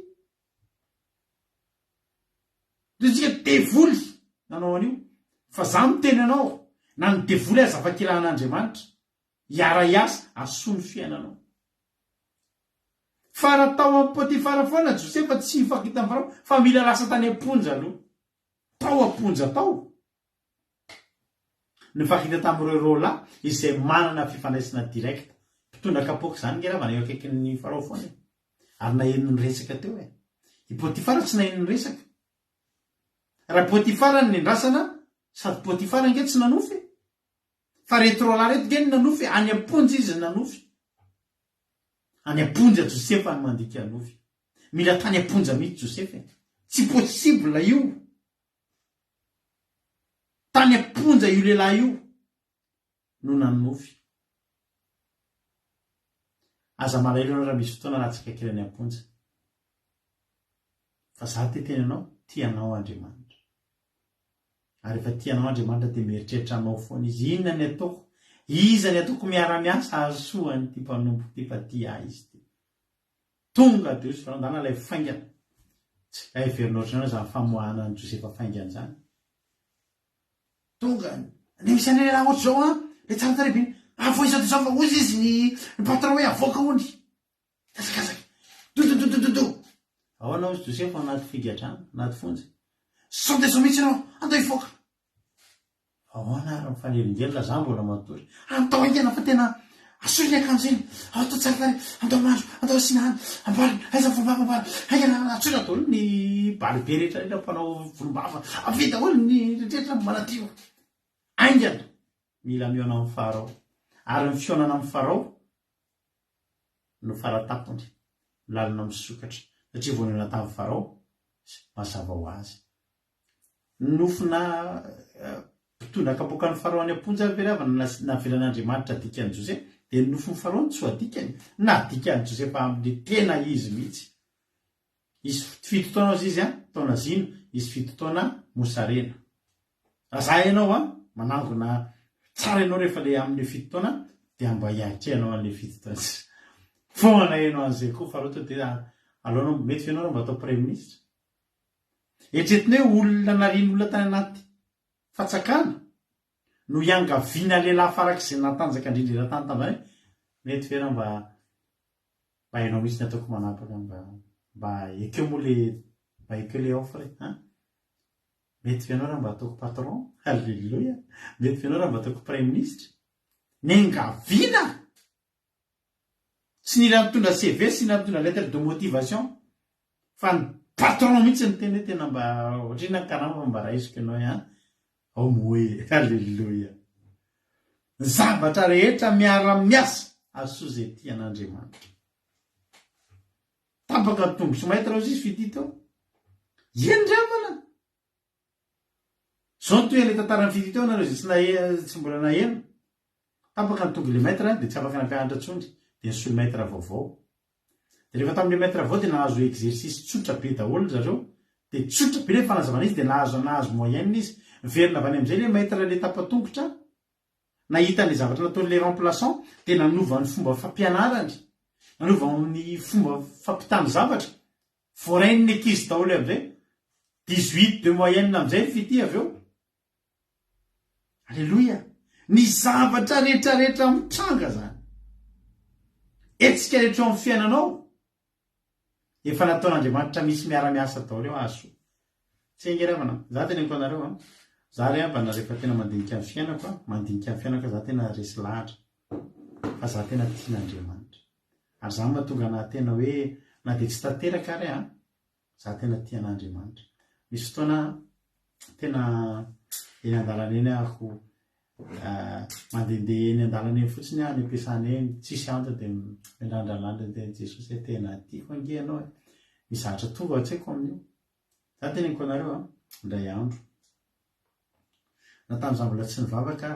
de tsika devoly nanao an'io fa za miteny anao na ny devoly azafa-kilan'Andriamanitra hiara-iasa asoa ny fiainanao fa raha tao amin'ny Potifara foana Josefa tsy hifankita amin'ny farao fa mila lasa tany amponja aloha tao amponja tao nifankita tamin'ireo rôla izay manana fifandraisana direkta mpitondra kapoaka zany ngeravana eo akaikin'ny farao foana ary naheno ny resaka teo i Potifara tsy naheno ny resaka raha Potifara ny andrasana sady Potifara nge tsy nanofy fa reto rôla reto nge ny nanofy any amponja izy nanofy any amponja Josefa ny mandika nofy mila tany amponja mihitsy Josefa tsy possible io tany amponja io lehilahy io no nanofy aza malaelo anao raha misy fotoana ratsika kely any amponja fa za te teny anao tianao Andriamanitra ary efa tianao Andriamanitra de mieritreritra anao foana izy inona ny ataoko iza ny ataoko miara-miasa ahasoany ty mpanompo ty fa tia izy ty tonga de izy farandana lay faingana tsy everina ohatranao zany famoahana any Josefa faingana zany tonga ne misy any lehilahy ohatry zao le tsara tarehy avoiza zao fa ozy izy ny patron hoe avoaka hony kasakasaky dodododododo ao anao izy Josefa anaty figadrano anaty fonja sao de zao mihitsy anao andao ifoaka ao ana raha mifanelingely la za mbola matory atao aingana fa tena asory akanjeny atao tsarotary andao mandro andao sinany ambary aiza volombava ambary aina asory atolo ny baly be rehetra mpanao volombava avy daholo ny rehetra manadio aingana mila miona amin'ny farao ary ny fionana amin'ny farao no faratapony lalina misokatra satria vonona tamin'ny farao mazava ho azy nofina mpitondra kapoka ny farao any amponja veravana navelan'Andriamanitra dikany Jose dia nofiny farao ny soadikany na dikany Jose fa amin'ny tena izy mihitsy izy fito taona azy izy taona zino izy fito taona mosarena raha ianao manangona tsara ianao rehefa le amin'ny fito taona dia mba hiatrehanao an'le fito taona foana ianao an'izay koa farao to dia alohanao mety fianao mba atao premier ministre etretina hoe olona nariny olona tany anaty fatsakana no iangaviana lehilahy farak'izay natanjaka indrindra tany tam'izany mety fianao mba hainao mihitsy ny ataoko manapaka mba ekeo moa le mba ekeo le offre mety fianao raha mba ataoko patron halleluia mety fianao raha mba ataoko premier ministre nengaviana sy nira mitondra CV sy nira mitondra lettre de motivation fa ny patron mihitsy ny tena tena mba ohatrina karama mba raisiko ianao ao moe halleluia zavatra rehetra miara-miasa asoa zay tian'Andriamanitra tapaka ny tombo sy maitra ao izy fitito endramana zao ny toy le tantarany fitito nareo zay tsy mbola naheno tapaka ny tongo le maître dia tsy afaka nampianatra tsondry dia nisolo maître vaovao dia rehefa tamin'le maître vaovao dia nahazo exercice tsotra be daholo zareo dia tsotra be le fanazavana izy dia nahazo moyenne izy verina avany amin'izay le maître le tapatongotra nahita ny zavatra nataon'le remplaçant dia nanova ny fomba fampianarany nanova ny fomba fampitany zavatra forainy ny ankizy daholo amin'izay 18 de moyenne amin'izay fity avy eo alleloia ny zavatra rehetrarehetra mitranga zany etsika rehetra eo amin'ny fiainanao efa nataon'Andriamanitra misy miara-miasa daholo eo aso tsy engeravana za tena niko anareo za re mba rehefa tena mandinika amin'ny fiainako mandinika amin'ny fiainako za tena resy lahatra fa za tena tian'Andriamanitra ary za mahatonga na tena hoe na dia tsy tanteraka ary za tena tian'Andriamanitra misy fotoana tena eny an-dalana eny ahako mandehandeha eny an-dalana eny fotsiny any ampiasana eny tsisy anto dia mirandralanda teny Jesosy tena tiako ange ianao misy zavatra tonga ao an-tsaiko amin'io za tena niko anareo indray andro na tamin'izaho mbola tsy nivavaka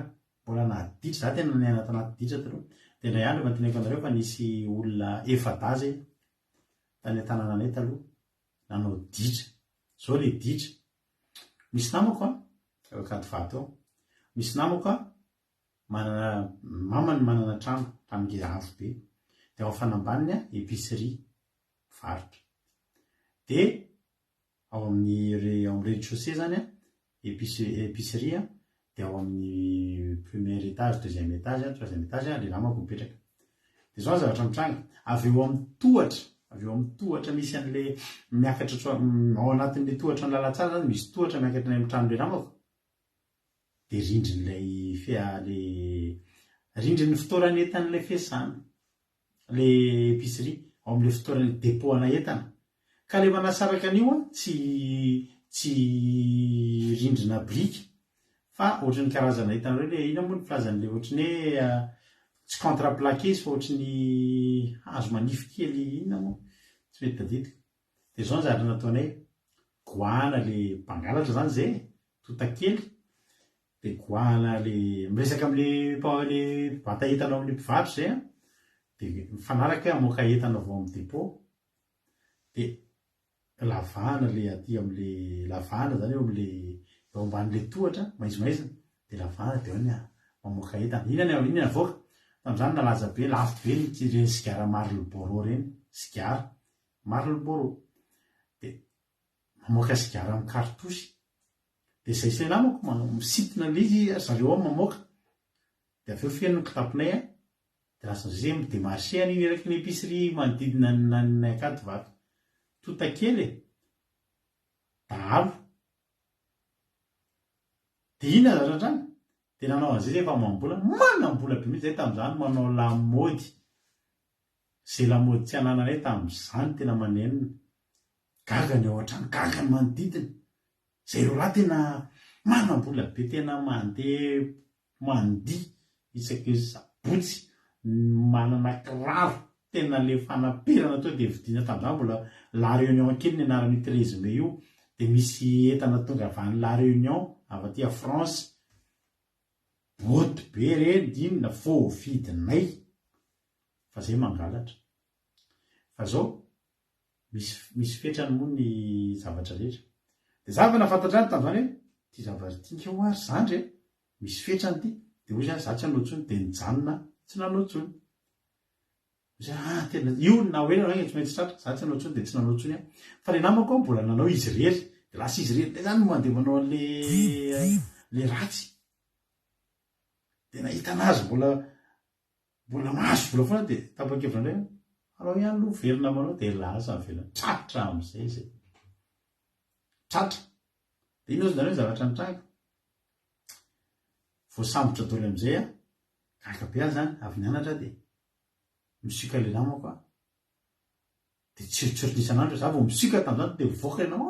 mbola naditra za tena ny anaty anaty ditra taloha dia indray andro mantinako anareo fa nisy olona efadazy tany an-tanàna anay taloha nanao ditra zao le ditra misy namako kady vato ao misy namako manana mamany manana trano ngeza avo be dia ao fanambaniny épicerie varotra dia ao amin'ny rez-de-chaussée zany épicerie dia ao amin'ny premier étage deuxième étage troisième étage le namako mipetraka dia zao zavatra mitranga avy eo amin'ny tohatra misy an'le miakatra ao anatin'le tohatra ny lalatsara zany misy tohatra miakatra ny amin'ny tranon'le namako dia rindrin'ilay rindrin'ny fitoerana entan'ilay fiasana le épicerie ao amin'le fitoerana dépôt-ana entana ka le manasaraka an'io tsy rindrina briky fa ohatrany karazana hitanareo le ina moa ny filazan'le ohatrany hoe tsy contreplaqué izy fa ohatrany hazo manify kely ina moa tsy mety tadidiko dia zao ny zavatra nataonay goahana le mpangalatra zany zay totakely dia goahana le miresaka amin'le bata entanao amin'le mpivarotra zay dia mifanaraka hoe amoaka entana vao amin'ny dépôt dia lavana le aty amin'le lavana zany eo amin'le eo amban'le tohatra maizimaizina dia lavana dia ao ny mamoaka entana inona avoaka tamin'izany nalaza be lafo be ny sigara Marlboro reny sigara Marlboro dia mamoaka sigara amin'ny kartosy dia zay sy namako misitina le izy zareo ao mamoaka dia avy eo fiaino ny kitapinay dia lasa zay midemarché an'iny eraky ny épicerie manodidina ny akaty vato totakely dahalo dia ina zatratrany de nanao an'izay efa mambola manambola be mihitsy zay tamin'izany manao lamody zay lamody tsy anananay tamin'izany tena manenina gagany ao an-trano gagany manodidina zay ro raha tena manambola be tena mandeha mandiha isaky sabotsy manana kiraro tena le fanamperana to de vidiana tamin'izany mbola la réunion kely ny anaran'io 13 mai io de misy entana tonga avy any la réunion avy aty a France boty be reny dinina fo vidinay fa zay mangalatra fa zao misy fetrany moa ny zavatra rehetra de zavatra nafantatrany tamin'izany hoe ty zavatra tiaka ho ary zandry misy fetrany ty de hoy zany za tsy hanao tsony de nijanona tsy nanao tsony tena io na hoe nanao tsy maintsy tratra za tsy hanao tsony de tsy nanao tsony fa le namako mbola nanao izy rery de lasa izy rery de zany no mandeha manao le ratsy de nahita anazy mbola mahazo vola foana de tapa-kevitra indray alao ihany lo verina manao de lasa velona tratra am'izay zay tratra de ino ozy nareo zavatra nitranga voasambotra daholo am'izay gaga be azy zany avy nianatra de misika le namako de tsirotsirotra isan'andro za vao misika tamin'izany de mivoaka ianao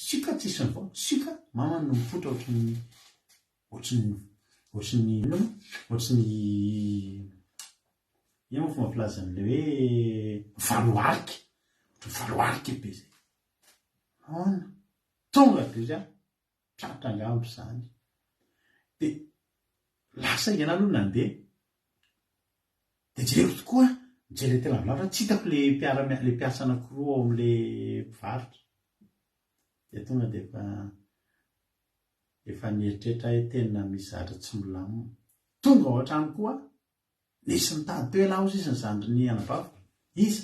sika tsisy ny voa sika mama no mipotra ohatriny ino moa fomba filazan'le hoe valoariky be zay tonga be zay tratra angambo zany de lasa iana aloha nandeha de jereko tokoa mijery tena milavitra tsy hitako le mpiasa anankiroa ao am'le mpivarotra de tonga de efa nieritreritra tena misy zatra tsy milamina tonga ao an-trano koa nisy mitady teo ialahy ozy izy ny zandry ny anabava izy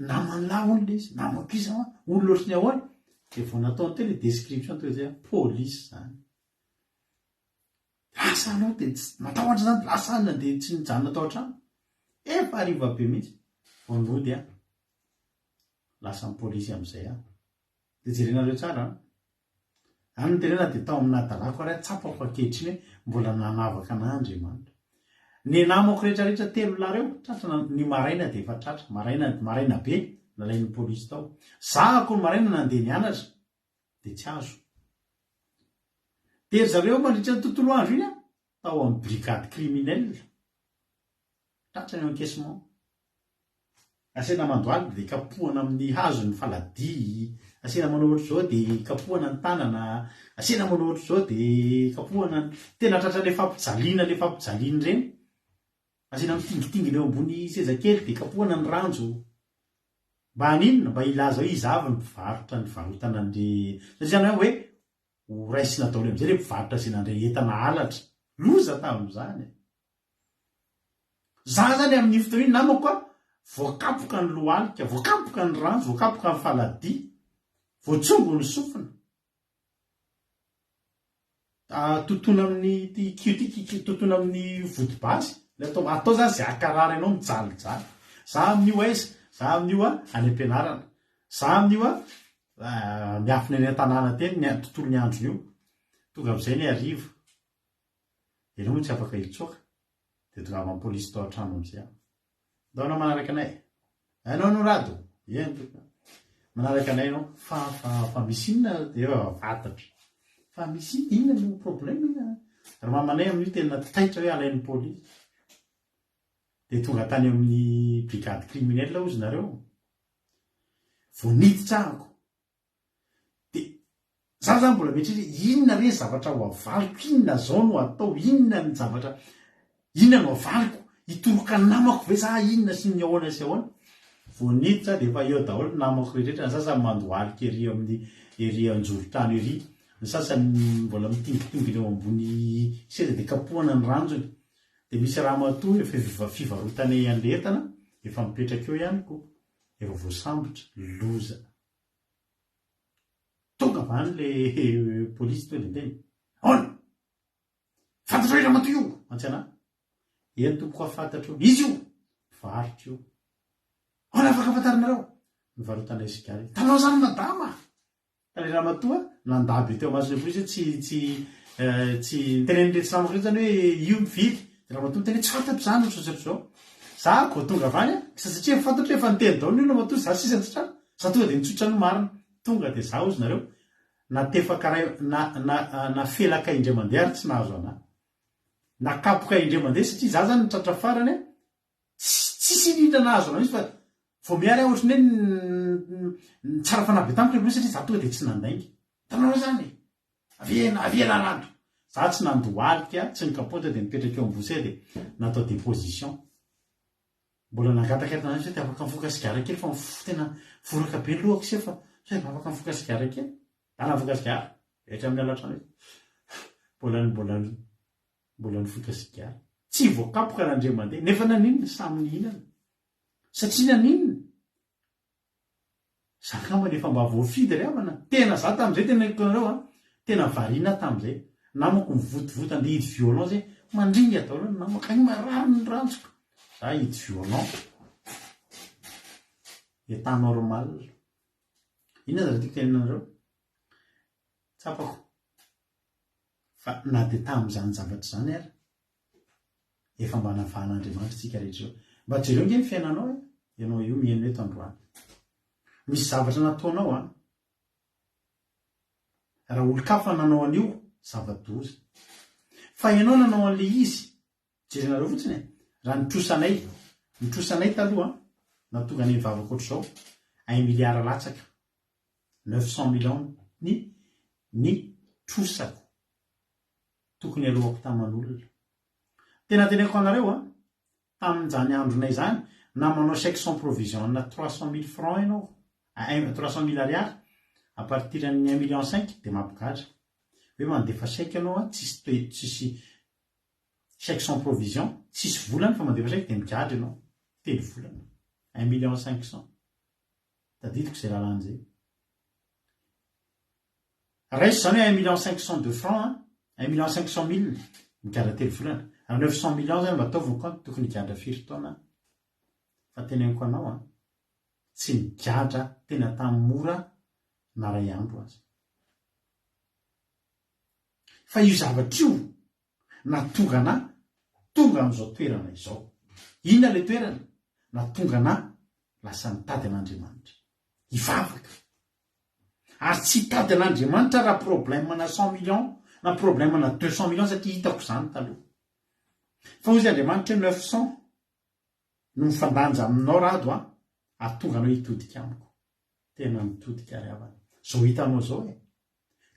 namany lahy olo le izy namako izy olo loatry ny ahoany de vao nataony teo le description teo zay polisy zany lasa anao de matahotra zany lasa any nandeha tsy nijanona tao an-trano efa ariva be mihitsy vao nody lasa ny polisy am'izay de jerenareo tsara any ny tenena de tao amina dalako ary tsapako akehitriny hoe mbola nanavaka an'Andriamanitra ny namako rehetrarehetra telo lareo tratra ny maraina de efa tratra maraina be nalain'ny polisy tao zahako ny maraina nandeha nianatra de tsy azo tery zareo mandritra ny tontolo andro iny tao amin'ny brigade criminelle tratra ny encaissement asena mandoaly de kapohana amin'ny hazo ny faladi asena manao ohatr' zao de kapohana ny tanana asena manao ohatr' zao de kapohana tena tratra le fampijaliana reny asena mitingitingy leo ambony sezakely de kapohana ny ranjo mba aninona mba ilaza hoe izavy ny mpivarotra ny varotana an'le satria zany hoe ho raisina daholo am'izay le mpivarotra zay nandray entana alatra loza tamin'izany za zany amin'ny fotoana iny namako voakapoka ny lohalika voakapoka ny ranjo voakapoka ny faladi voatsongo ny sofina tontona amin'ny tontona amin'ny vodibasy atao zany zay akarary ianao mijalijaly za amin'io aiza za amin'io any am-pianarana za amin'io miafina any an-tanàna teny tontolo ny andron'io tonga am'izay ny ariva ianao moa tsy afaka hitsoaka de tonga amin'ny polisy tao an-trano am'izay daona manaraka anay anao no rado manaraka anay anao fa misy inona de vatatra fa misy inona no problème ry mamanay amin'io tena taitra hoe alain'ny polisy de tonga tany amin'ny brigade criminelle ozy nareo voniditsahako de za zany mbola metrry inona re zavatra ho avaliko inona zao no atao inona ny zavatra inona no avaliko hitoroka ny namako ve za inona sy ny ahoana sy ahoana voniditra de efa eo daholo ny namako rehetrarehetra ny sasany mandoalika ery amin'ny ery anjoro-trano ery ny sasany mbola mitingitingy leo ambony seza de kapohana ny ranjony de misy raha matoa efa fivarotana an'le entana efa mipetraka eo ihany koa efa voasambotra loza tonga avany le polisy to lendeny aona fantatra hoe raha mato io mantsy ana eny tompoko afantatro izy io mivarotro io aona afaka afantarinareo mivarotana sigary tanao zany madama ka le ramatoa nandaby teo masony polisy tsy nitenenydretsy namako zany hoe io mividy ramatoa tena tsy fantatro zany sosatro zao za ko tonga avany satria fantatro efa niteny dao io ramatoa za sisa antitrano za tonga de nitsotra ny marina tonga de za ozy nareo natefaka nafelaka indray mandeha ary tsy nahazo ana nakapoka indray mandeha satria za zany nitratra farany tsisy indrindra nahazo ana izy fa vao miary ohatrany hoe tsara fanabe tamiko le satria za tonga de tsy nandaingy tanao zany avela rando za tsy nandoalika tsy nikapotra de nipetraka eo ambosy de natao déposition mbola nangatakata zany te afaka mifoka sigara kely fa tena foraka be lohako se fa afaka mifoka sigara kely anavoka sigara etra amin'ny alatrano mbola nifoka sigara tsy voakapoka nandre mandeha nefa naninona samy nihinana satria naninona zakama rehefa mba voafidy ry avana tena za tam'izay tena ikonareo tena varina tam'izay namako mivotivoty andeha hidy violon zay mandringa atao reo namako any marary ny rantsoko za hidy violon état normal inona za tiako tenenareo tsapako fa na de tam'izany zavatra zany ary efa mba navahan'Andriamanitra tsika rehetra mba jereo nge ny fiainanao ianao io mihaino eto androany misy zavatra nataonao raha olo-kafa nanao an'io zava-doza fa ianao nanao an'le izy jerenareo fotsiny raha nitrosanay taloha natonga ny mivavaka ohatr'izao 1 milliard latsaka 900 millions ny trosako tokony alohako taman'olona tena teneko anareo tamin'izany andronay zany na manao chèque sans provision na 300 000 francs ianao 300 000 ariary à partir ny 1,5 million de mampikatra hoe mandefa chèque ianao tsisy chèque sans provision tsisy volany fa mandefa chèque de mikatra ianao telo volana 1,5 million tadidiko zay rahalan'izay raisy zany hoe 1,5 million de francs 1,5 million mikadra telo volana ary 900 millions zany mba ataovy compte tokony hikadra firy taona fa teneniko anao tsy mikadra tena tamin'ny mora na ray andro azy fa io zavatra io na tonga am'izao toerana izao inona le toerana na tonga na lasa nitady an'Andriamanitra ivavaka ary tsy hitady an'Andriamanitra raha problème na 100 millions na problème na 200 millions satria hitako zany taloha fa ozy Andriamanitra 900 no mifandanja aminao rado atonga anao hitodika amiko tena mitodika ary avana zao hitanao zao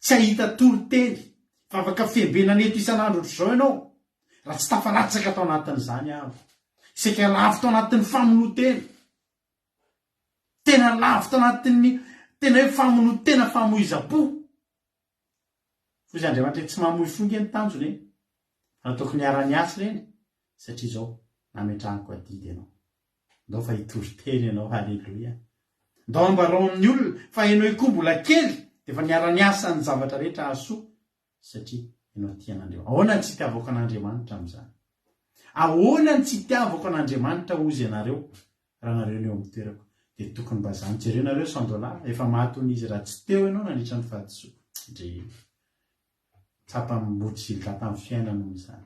tsy ahita toroteny fa afaka fembena eto isan'andro ohatr'izao ianao raha tsy tafalatsaka tao anatin'izany aho isaka lavitra tao anatin'ny famonotena tena lavitra tao anatin'ny tena hoe famonotena famoiza-po fozy Andriamanitra tsy mamoy fonga ny tanjony ataoko ny ara-ny asa reny satria zao nametrahako adidy ianao ndao fa hitoroteny ianao halleloia ndao ambaraon'ny olona fa ianao ikoa mbola kely de fa niara-ny asa ny zavatra rehetra asoa satria ianao tian'Andriamanitra ahoana ny tsy itiavako an'Andriamanitra am'izany ahoana ny tsy itiavako an'Andriamanitra ozy ianareo raha nareo eo amin'ny toerako de tokony mba zany jereo nareo $100 efa mahatony izy raha tsy teo ianao nandritra ny fahadisoa dre tsapa mboty zilika tamin'ny fiainana am'izany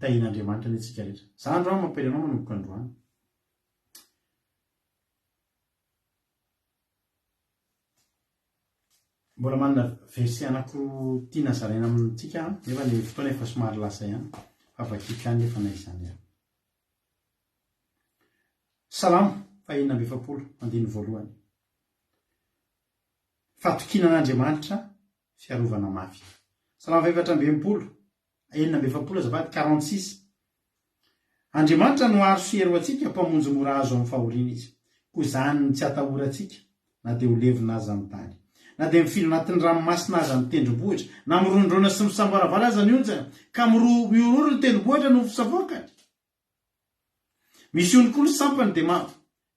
tahin'Andriamanitra ny atsika rehetra za androany mampely anao manomboka androany mbola manana verset anako tiana zaraina amintsika nefa le fotoana efa somary lasa ihany fa vakika any efa naizany ihany salamo 1:1 fatokinan'Andriamanitra fiarovana mafy salamo 4:20 azafady 46 Andriamanitra no aro sero atsika mpamonjy mora azo amin'ny fahoriana izy koa zany tsy atahora atsika na de ho levina aza amin'ny tany na de mifilo anatin'ny ranomasina aza ny tendrombohitra na mirondrona sy misambaravala aza ny onjana ka miororo ny tendrombohitra no fisavoakany misy ony koa ny sampany de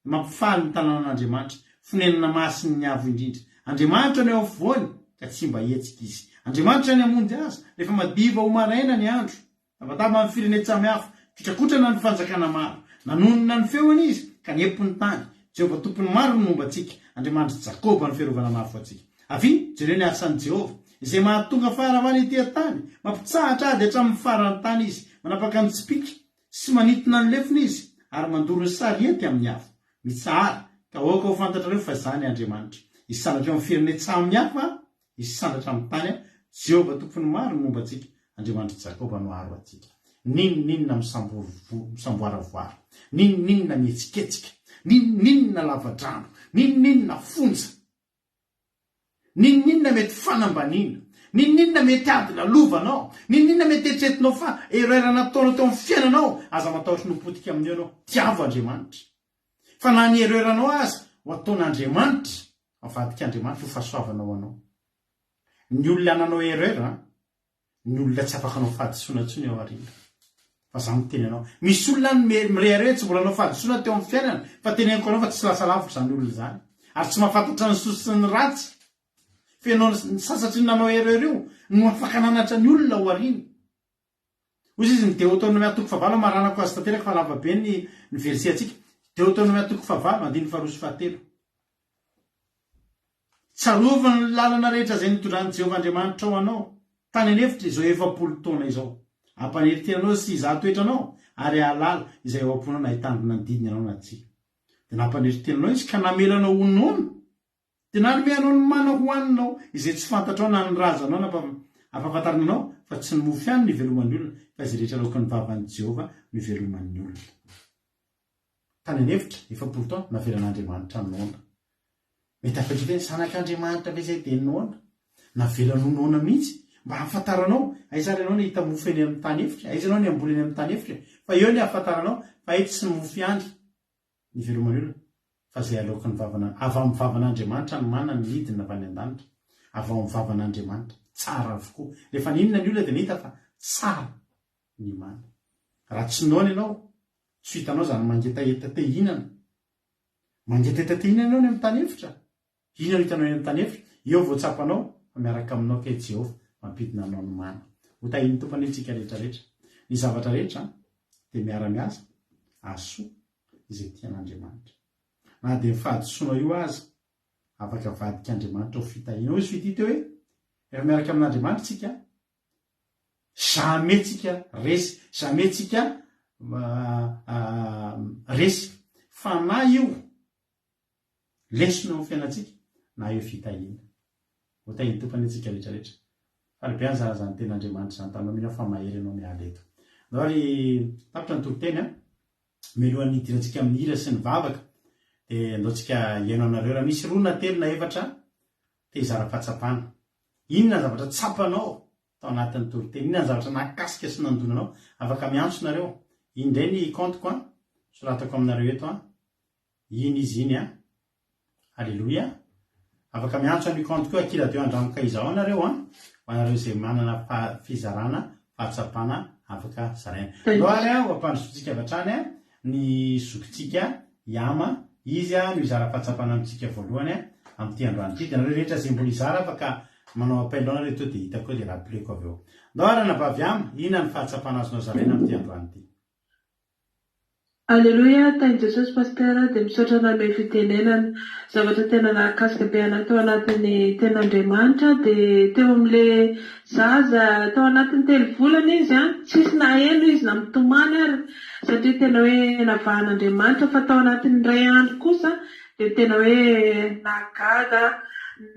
mampifaly ny tanàn'Andriamanitra fonenana masiny ny avo indrindra Andriamanitra ny eo afovoany ka tsy mba hetsika izy Andriamanitra ny amonjy azy rehefa madiva ho maraina ny andro navataba amin'ny firenena samihafa kitrakotrana ny fanjakana maro nanonona ny feony izy ka niepony tany Jehovah tompony maro no momba antsika, Andriamanitra Jakoba no fiarovana mafo atsika. Avy jereo ny asan'i Jehovah izay mahatonga faharavana ety an-tany, mampitsahatra ady hatramin'ny farany tany izy, manapaka ny tsipika sy manitona ny lefiny izy, ary mandoro ny sarety amin'ny afo. Mitsahara ka oaka ho fantatrareo fa zany Andriamanitra. Izy sandratra amin'ny firene samy hafa, izy sandratra amin'ny tany. Jehovah tompony maro no momba antsika, Andriamanitra Jakoba no aro atsika. Ninona misamboaravoara, ninona mihetsiketsika, ninona lavadrano, ninona fonja, ninona mety fanambaniana, ninona mety ady lalovanao, ninona mety etretinao fa erera nataonao teo amin'ny fiainanao, aza mataotry nopotika amin'io anao. Tiavo Andriamanitra. Fa na ny ereranao aza ho ataon'Andriamanitra, avadika Andriamanitra ho fahasoavanao anao. Ny olona ananao erera, ny olona tsy afaka anao fahadisoana intsony ao aoriana. Fa za miteny anao, misy olona mirehare tsy mbola anao fahadisoana teo amin'ny fiainana, fa teneniko anao fa tsy lasa lavitra zany olona zany, ary tsy mahafantatra ny soa sy ny ratsy. Fenao ny sasatry nanao erera io no afaka nanatra ny olona ao aoriana. Ozy izy ny Deutéronome atoko fahavalo maranako azy tanteraka fa lava be ny verset atsika. Deutéronome atoko fahavalo andiny faharoa sy fahatelo. Tsarovana ny lalana rehetra izay nitondran'i Jehovah Andriamanitra ao anao tany anefitra izao 70 taona izao. Ampaneritreranao sy izahan-toetranao ary ahalala izay ao am-ponao nahitandrina ny didiny anao anaty. Dia nampaneritreranao izy ka namelanao ho noana. Dia nanomeanao ny mana ho aninao izay tsy fantatrao na ny razanao na ampafantarinanao fa tsy ny mofy ihany ny iveloman'ny olona fa izay rehetra laoka ny vavan'i Jehovah ny iveloman'ny olona. Tany anefitra 70 taona navelan'Andriamanitra ny noana. Mety apetraka hoe zanak'Andriamanitra ve izay dia noana? Navelanao noana mihitsy mba hafantaranao aiza ianao ny hita mofo eny amin'ny tany efitra, aiza ianao ny ambony eny amin'ny tany efitra, fa eo ny hafantaranao fa eto tsy ny mofo ihany ny iveloman'ny olona. Fa izay aloka ny vavana, avy amin'ny vavan'Andriamanitra ny mana ny midina avy any an-danitra, avy amin'ny vavan'Andriamanitra tsara avokoa. Rehefa ninona ny olona dia nihita fa tsara ny mana. Raha tsy noana ianao, tsy hitanao zany mangetaheta te hinana. Mangetaheta te hinana ianao ny amin'ny tany efitra. Hinana hitanao eny amin'ny tany efitra, eo voatsapanao fa miaraka aminao kay Jehovah mampidina anao ny mana. Ho tahiny tompany antsika rehetrarehetra. Ny zavatra rehetra dia miara-miasa, asoa izay tian'Andriamanitra. Na dia fahadisoanao io aza, afaka vadika Andriamanitra ho fitahiana. Hoy izy fitity hoe, rehefa miaraka amin'Andriamanitra tsika, jamais tsika resy, jamais tsika resy. Fa na io lesona ho fiainantsika, na io fitahiana. Ho tahiny tompany antsika rehetrarehetra. Falebiany zany ten'Andriamanitra zany tanao mihina fa mahery ianao miala eto. Ndao ary tapitra ny tokoteny mialohan'ny hidirantsika amin'ny hira sy ny vavaka. Dia andaontsika ihaino anareo raha misy 2 na 3 na 4 te hizara-pahatsapana. Inona ny zavatra tsapanao tao anatin'ny tokoteny, inona ny zavatra nakasika sy nandonanao, afaka miantso nareo. Indray ny compteko soratako aminareo eto iny izy iny Alléluia. Afaka miantso amin'ny compteko akiradio andramoka izao anareo ho anareo izay manana fizarana fahatsapana afaka zaraina. Loary ho ampandrosotsika avy hatrany ny zokintsika Yama. Izy no izara-pahatsapana amintsika voalohany amin'ity androany ity. Dia nareo rehetra izay mbola izara afaka manao appel anareo eto dia hitako dia rappeleko avy eo. Ndao ary nabavy Yama, inona ny fahatsapana azonao zaraina amin'ity androany ity? Alleluia, tain'i Jesosy pastera dia misaotra anareo fitenenana zavatra tena nakasika be anatao anatin'ny ten'Andriamanitra. Dia teo amin'ilay zaza tao anatin'ny 3 volana izy tsisy naheno izy na mitomany ary satria tena hoe navahan'Andriamanitra. Fa tao anatin'ny 3 andro kosa dia tena hoe nagaga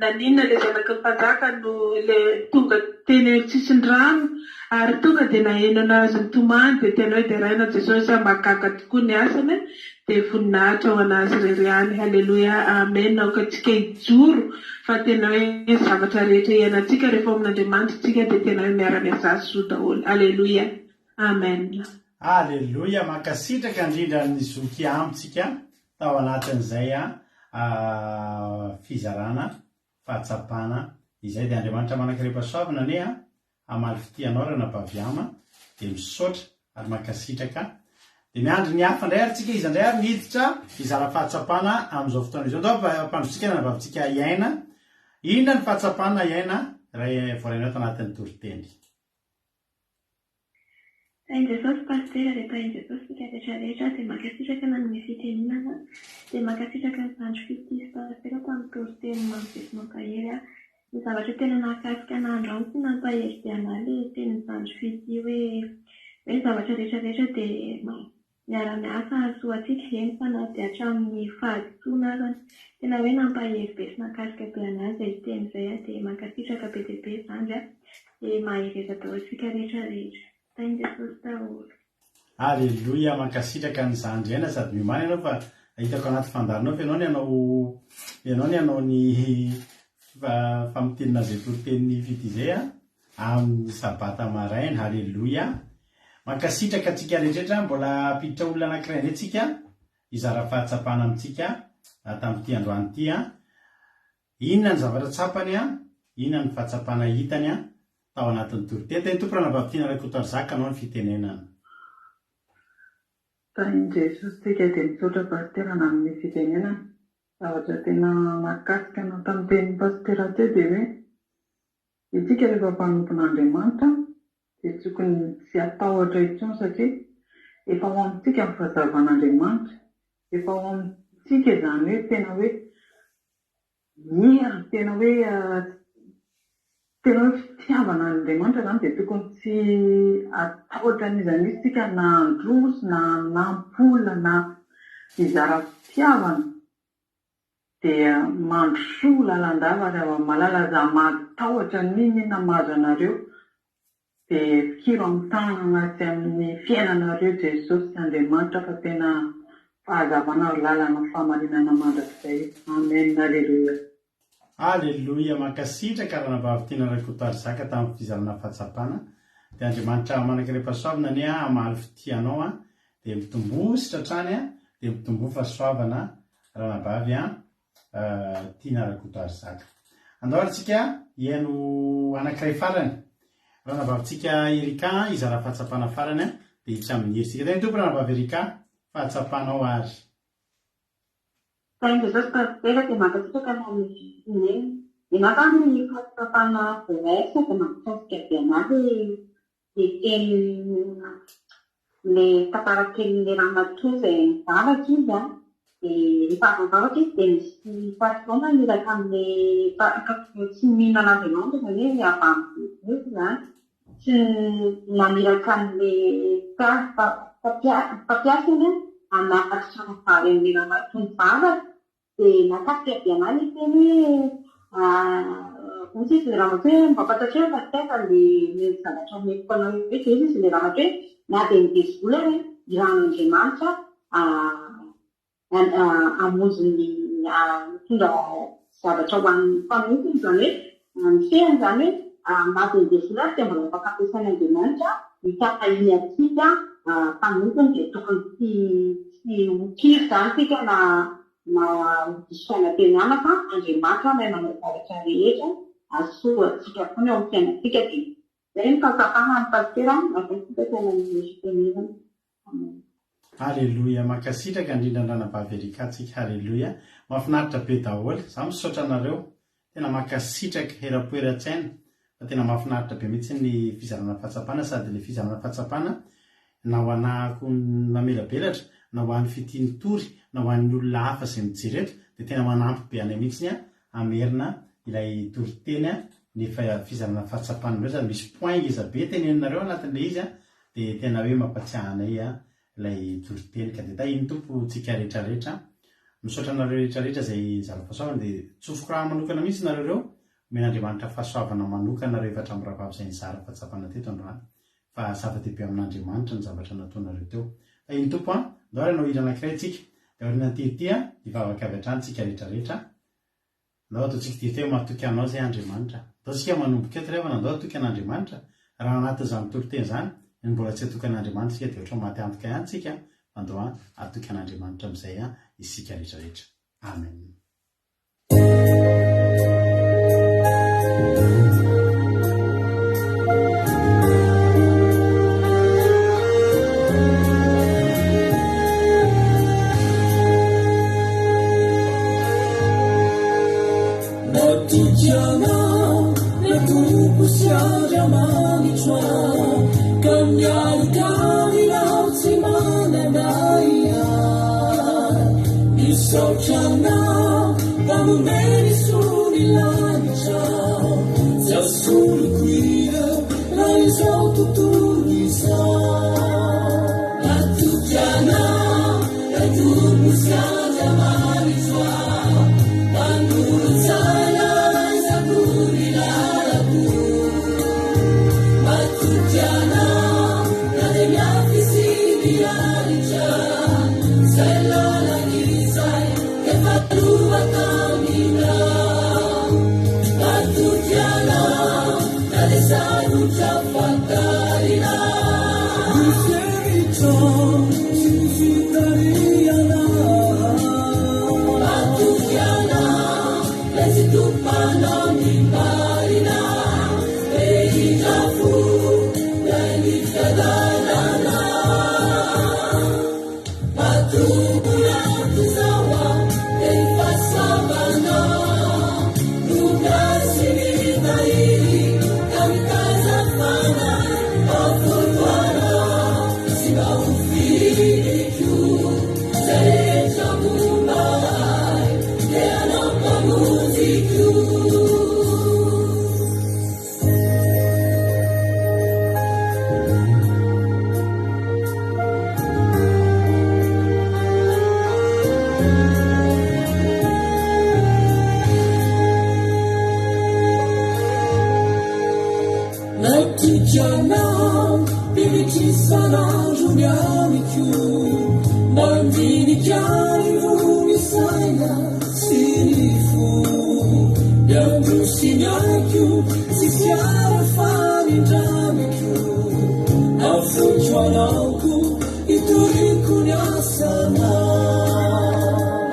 naninona ilay zanaky ny mpanjaka no ilay tonga teny tsisy ny rano ary tonga dia naheno anazy nitomany. Dia tena hoe dia raina Jesosy magaga tokoa ny asany dia voninahitra ao anazy reriany. Halleluia, amen. Naokantsika hijoro fa tena hoe zavatra rehetra iainantsika rehefa amin'Andriamanitra tsika dia tena hoe miara-miasa soa daholo. Halleluia, amen. Halleluia, mankasitraka indrindra ny zoky amitsika tao anatin'izay fizarana fahatsapana izay. Dia Andriamanitra manankirepasoavina ne amaly fitianao rana baviama dia misaotra ary mankasitraka. Dia miandry ny hafa indray ary tsika izy indray ary miditra izara fahatsapana amin'izao fotoana izao. Ndao ampandrotsika na nabavitsika iaina. Inona ny fahatsapana iaina raha voalainao tao anatin'ny toriteny? Tain'i Jesosy pastera dia tain'i Jesosy sika rehetrarehetra dia mankasitraka na ny fitenenana dia mankasitraka ny zandry fity sy pastera tamin'ny toriteny manodidina mampahery a. Ny zavatra tena nahakasika n'andro amitsy nampahery dia analy teny zandry fity hoe zavatra rehetrarehetra dia miara-miasa soatsika izeny fa na dia hatramin'ny fahadisoana azany tena hoe nampahery be sy nakasika be anazy izy teny izay a dia mankasitraka be dia be izany a dia mahereza daholo sika rehetrarehetra. Tain'i Jesosy daholo. Aleloia, mankasitraka ny zandry aina sady miomana ianao fa hitako anaty fandarinao fa ianao ny anao ny famitenina zay toriteny fity izay a amin'ny sabata maraina. Aleloia, mankasitraka antsika rehetrarehetra. Mbola ampiditra olona anankiray indray tsika izara fahatsapana amintsika tamin'ity androany ity a. Inona ny zavatra tsapany a, inona ny fahatsapana hitany a tao anatin'ny toriteny. Teny tompona nabavitiana ray Kotoary Zaka anao ny fitenenana. Tain'i Jesosy tsika dia misaotra pastera na amin'ny fitenenana. Zavatra tena nakasika na tamin'ny tenin'ny pastera teo dia hoe itsika rehefa mpanompon'Andriamanitra dia tsokony tsy atahotra intsony satria efa ao amintsika ny fahazavan'Andriamanitra, efa ao amintsika izany hoe tena hoe mira, tena hoe fitiavana n'Andriamanitra izany dia tokony tsy atahotra n'izany izy tsika na androso na nampola na izara fitiavana dia mandrosoa lalandava raha malalaza matahotra n'inona mahazo anareo dia fikiro amin'ny tanana anaty amin'ny fiainanareo Jesosy sy Andriamanitra fa tena fahazavana lalana famarinana mandrakizay. Amen. Aleluia. Aleluia, mankasitraka raha nabavitiana ray Kotoary Zaka tamin'ny fizarana fahatsapana dia Andriamanitra manankiray pasoavana ny a amaly fitianao a dia mitombositra hatrany a dia mitombo fahasoavana raha nabavy a tiana ray Kotoary Zaka. Andao tsika hiaino anankiray farany raha nabavitsika Erika izara fahatsapana farany a dia hitra amin'ny heritsika. Teny tompona nabavy Erika fahatsapanao ary. Tain'i Jesosy pastera dia mankasitraka na amin'ny fitenenana. Inaka ny fahatsapana voaesa dia mankasitraka be anazy dia teny le tantara kelin'ilay ramatoa izay mivavaka izy a. Dia rehefa mivavaka izy dia misy pasipaona niraka amin'ilay tsy mihinana Andriamanitra izany hoe avy amin'ny izany tsy namiraka amin'ilay mpampiasany anafatra vary amin'ny ramatoa mivavaka dia nakasika be anazy teny hoe misy izy le ramatoa hoe mampatantreo pastera le zavatra meko anao hoe dia izy le ramatoa hoe na dia midezivola hoe iran'Andriamanitra amonjy ny mitondra zavatra ho an'ny mpanompo izany hoe ny feany izany hoe na dia midezivola dia mbola afaka ampiasain'ny Andriamanitra mitapahiny atsika mpanompony dia tokony tsy hokiry izany tsika na disoana teny fa Andriamanitra mahay manao zavatra rehetra asoa atsika foana eo amin'ny fiainantsika dia izay ny fahatsapana ny pastera mankasitraka tena ny fitenenana. Aleluia, mankasitraka indrindra ranabavy Erika tsika. Aleluia, mahafinaritra be daholo. Za misaotra anareo tena mankasitraka hera-poeran-tsaina fa tena mahafinaritra be mihitsy ny fizarana fahatsapana sady le fizarana fahatsapana na ho anahako mamelabelatra na ho an'ny fitiany tory na ho an'ny olona hafa izay mijeretra dia tena manampy be anay mihitsy amerina ilay toriteny ny fizarana fahatsapana ireo sady misy point ngeza be teneninareo anatin'ilay izy dia tena hoe mampatsiahanay ilay toriteny ka dia iny tompo tsika rehetrarehetra misaotra anareo rehetrarehetra izay zara fahasoavana dia tsofoko raha manokana mihitsy nareo ireo men'Andriamanitra fahasoavana manokana rehefa amin'ny rahavavy izay nizara fahatsapana teto androany fa zava-dehibe amin'Andriamanitra ny zavatra nataonareo teo. Iny tompo andao anao hira anankiray tsika dia orina tety hivavaka avy hatrany tsika rehetrarehetra. Andao ataontsika tety mahatoky anao izay Andriamanitra. Andao tsika manomboka eto rehefa andao atoky an'Andriamanitra raha anatin'izany toriteny izany ny mbola tsy atoky an'Andriamanitra tsika dia ohatra maty antoka ihany tsika andao atoky an'Andriamanitra amin'izay isika rehetrarehetra. Amen. Siamo manitra, cambiare Ciao, bambini sull'ancia, già solo qui, la risotto tu mi sa. La tucciana, la tu muscata mani sua, quando zala, sapuri la tu. La tucciana, la degli affisini ancia, sei la sai che fa tu a camminare, ma tu già no, la desanuncia fatalina. Mi ferito, significaria no, ma tu già no, le si tu panno mi marina, e già fu, la inizia da la, ma tu ci sarà giuliani più bambini chiari lumi saina si rifu bianco signore più si chiara fare giami più a funzionanco i tuoi cuniasana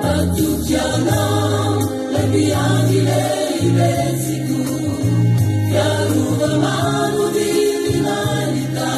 a tu chiama le bianchi lei pensi tu chiaro da mano di l'umanità.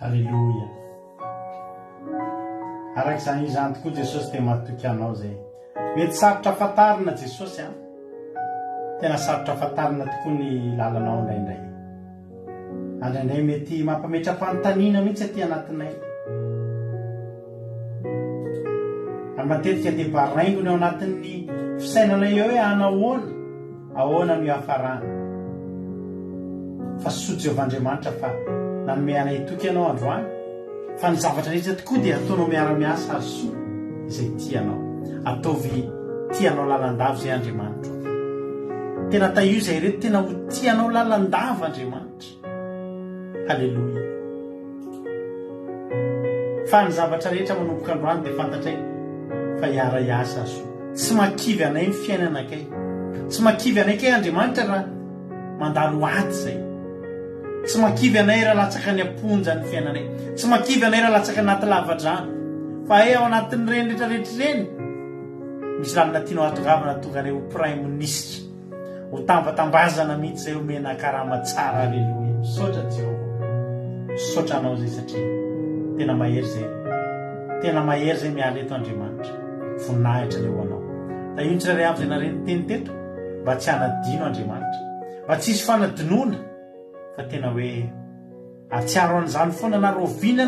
Alleluia. Arak'izany izany tokoa Jesosy tena matoky anao zay. Mety sarotra fatarina Jesosy a. Tena sarotra fatarina tokoa ny lalanao indraindray. Indraindray mety mampametra-panontaniana mihitsy aty anatinay. Ary matetika dia baraingony ao anatin'ny fisainanay eo hoe anahoana, ahoana no hafarana. Fa soa Jehovahandriamanitra fa nanome anay toky ianao androany, fa ny zavatra rehetra tokoa dia ataonao miara-miasa ary soa izay tianao. Ataovy tianao lalandava izay Andriamanitra. Tena taio izay reto tena ho tianao lalandava Andriamanitra. Halleluia. fa ny zavatra rehetra manomboka androany dia fantatray fa hiara hiasa so tsy makivy anay ny fiainanakay tsy makivy anay Andriamanitra raha mandalo aty zay tsy makivy anay raha latsaka ny amponja ny fiainanay tsy makivy anay raha latsaka anaty lavadrano fa ao anatin'ny reny rehetrarehetra reny misy lalina tianao atongavana tonga anay ho prime ministre ho tambatambazana mihitsy zay omena karama tsara. Aleluia. Misaotra Jehovah, misaotra anao zay satria tena mahery zay miala eto Andriamanitra voninahitra ny eo anao da io ny tsirairay avy zay nareny teny teto mba tsy hanadino Andriamanitra mba tsy isy fanadinoana fa tena hoe atsiaro an'izany foana narovina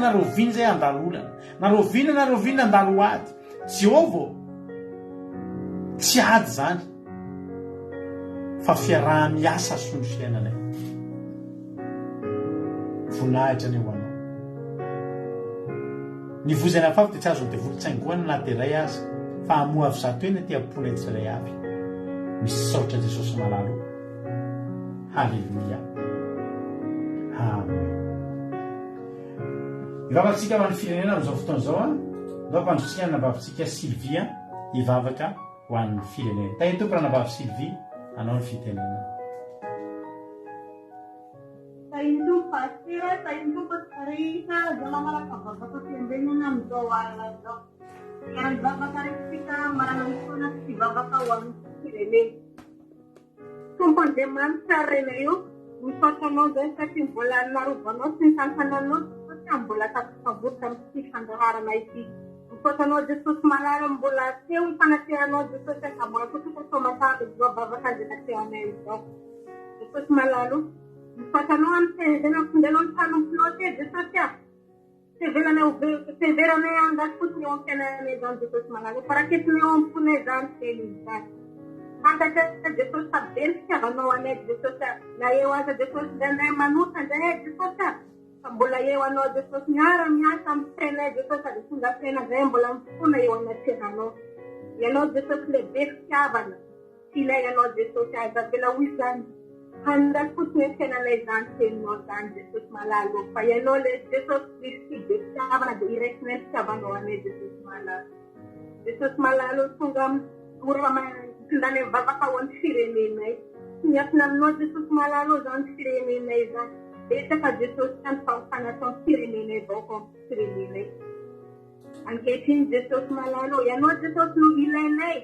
zay andalo olana narovina andalo ady Jehovah tsy ady zany fa fiaraha miasa so ny fiainanay voninahitra ny eo anao ny vozana afavy dia tsy azo dia volotsaingoana na dia iray azy fa hamoa avy zato eny ty ampona ny tsiray avy misaotra Jesosy malalo. Halleluia. Amen. Ivavakantsika ho an'ny firenena amin'izao fotoana izao ndao mpandrotsika nabavitsika Sylvia hivavaka ho an'ny firenena. Tainy tompo raha nabavy Sylvie anao ny fitenena. Taintu pastira, taintu pastarisa, dalam rangka bapak firenena amin'izao alina izao. Yang babakaristika marangalipuna si bapak kawan firenena. Tumpandemanta reneyo misaotanao zay satria mbola narovanao sy ny tantananao satria mbola tapitsabotra sy fandaharana ity. Misaotanao Jesosy malala mbola teo ifanateranao Jesosy ka mbola kotokoto matavy zao bavaka zay nateanay izao. Jesosy malalo misaotanao amin'ny firenena findenao ny tanomponao te Jesosy severanay angasotiny eo amin'ny fiainanay izany Jesosy malalo faraketiny eo amponay izany teny izany. Fantatra Jesosy sabeny fitiavanao anay Jesosy na eo aza Jesosy nday manoka nday Jesosy fa mbola eo anao Jesosy miara miasa amin'ny fiainay Jesosy ady tonga fiaina zay mbola mifona eo anatenanao. Ianao Jesosy lehibe fitiavana tilay ianao Jesosy azavela hoy izany handal fotiny fiainanay izany teninao izany Jesosy malalo fa ianao le Jesosy Kristy be fitiavana dia iraisinay fitiavanao anay Jesosy malalo. Jesosy malalo tonga tindany mivavaka ho an'ny firenenay. Miafina aminao Jesosy malalo izany firenenay izany. Betsaka Jesosy any fahotana ataon'ny firenenay vaoko amin'ny firenenay. Ankehitriny Jesosy malalo, ianao Jesosy no ilainay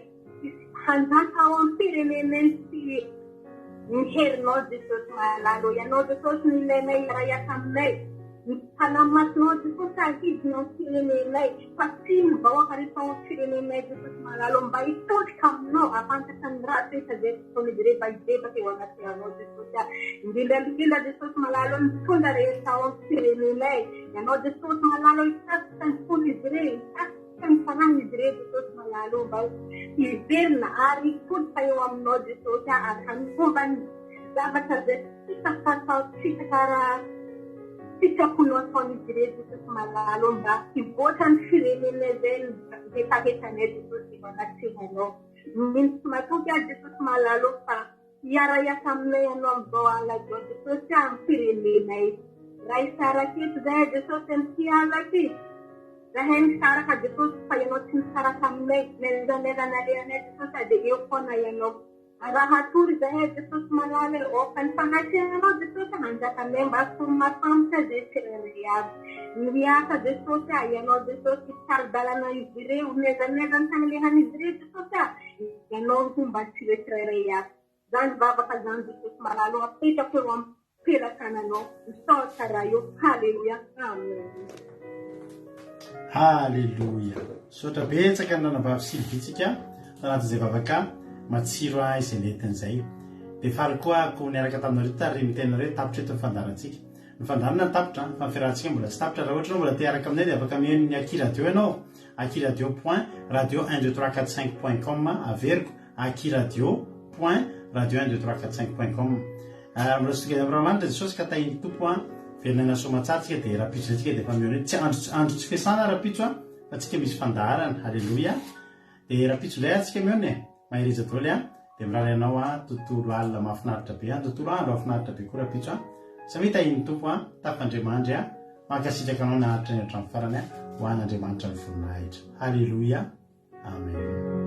hanjaka ao amin'ny firenenay sy miherinao Jesosy malalo. Ianao Jesosy no ilainay raha hiasa aminay. Panamasnao Jesosy ahidinao firenenay fa tsy mivahoaka rehefa ao amin'ny firenenay Jesosy malalo mba hitodika aminao afantatra ny raha toetra zay fotoan'izy ireo mba hidebaka eo anaty anao Jesosy. Indrindra Jesosy malalo mitondra rehetra ao amin'ny firenenay. Ianao Jesosy malalo hitasika ny fon'izy ireo, hitasika ny fanahin'izy ireo Jesosy malalo mba hiverina ary hitodika eo aminao Jesosy ary hanifomba ny zavatra zay fitakonao ataon'izy ireo Jesosy malalo mba hivoatra ny firenenay zay etahetanay Jesosy eo anatenanao. Mintsy matoky Jesosy malalo fa hiara hiasa aminay ianao amin'izao alina izao Jesosy amin'ny firenenay. Raha hisaraka eto zay Jesosy amin'ny alina ity. Raha misaraka Jesosy fa ianao tsy misaraka aminay nendanelana lehanay Jesosy dia eo foana ianao. Raha hatory zahay Jesosy malalo oka ny fanatenanao Jesosy hanjakanay mba somasambotra zay tsirairay avy. Miasa Jesosy ianao Jesosy saridalana izy ireo nezaneza ny tanalehan'izy ireo Jesosy ianao fomba tsirairay avy. Zany vavaka zany Jesosy malalo apetako eo amin'ny pelatananao misaotra raha eo. Halleluia. Amen. Halleluia. Misaotra betsaka ny nanavavy Sylvitsika tanatin'izay vavaka matsiro izay nentin'izay. Dia faly koa ko niaraka taminareo tary mitenareo tapitra eto ny fandarantsika. Ny fandarana ny tapitra fa ny fiarahantsika mbola tsy tapitra. Raha ohatra mbola te hiaraka aminay dia afaka mihaino ny Aki Radio ianao. Aki radio.radio12345.com averiko Aki radio.radio12345.com. Mbola sotika Andriamanitra Jesosy ka tahiny tompo verenena soamatsatsika dia rapitso antsika dia efa mihaino tsy andro tsy fiasana rapitso fa tsika misy fandarana. Halleluia. Dia rapitso ilay atsika mihaino mahiriza daholo dia mirary ianao tontolo alina mahafinaritra be tontolo andro mahafinaritra be koa rapitso samia tahiny tompo tapandriamandry mankasitraka anao naharitra ny hatramin'ny farany ho an'andriamanitra ny voninahitra. Halleloia, amen.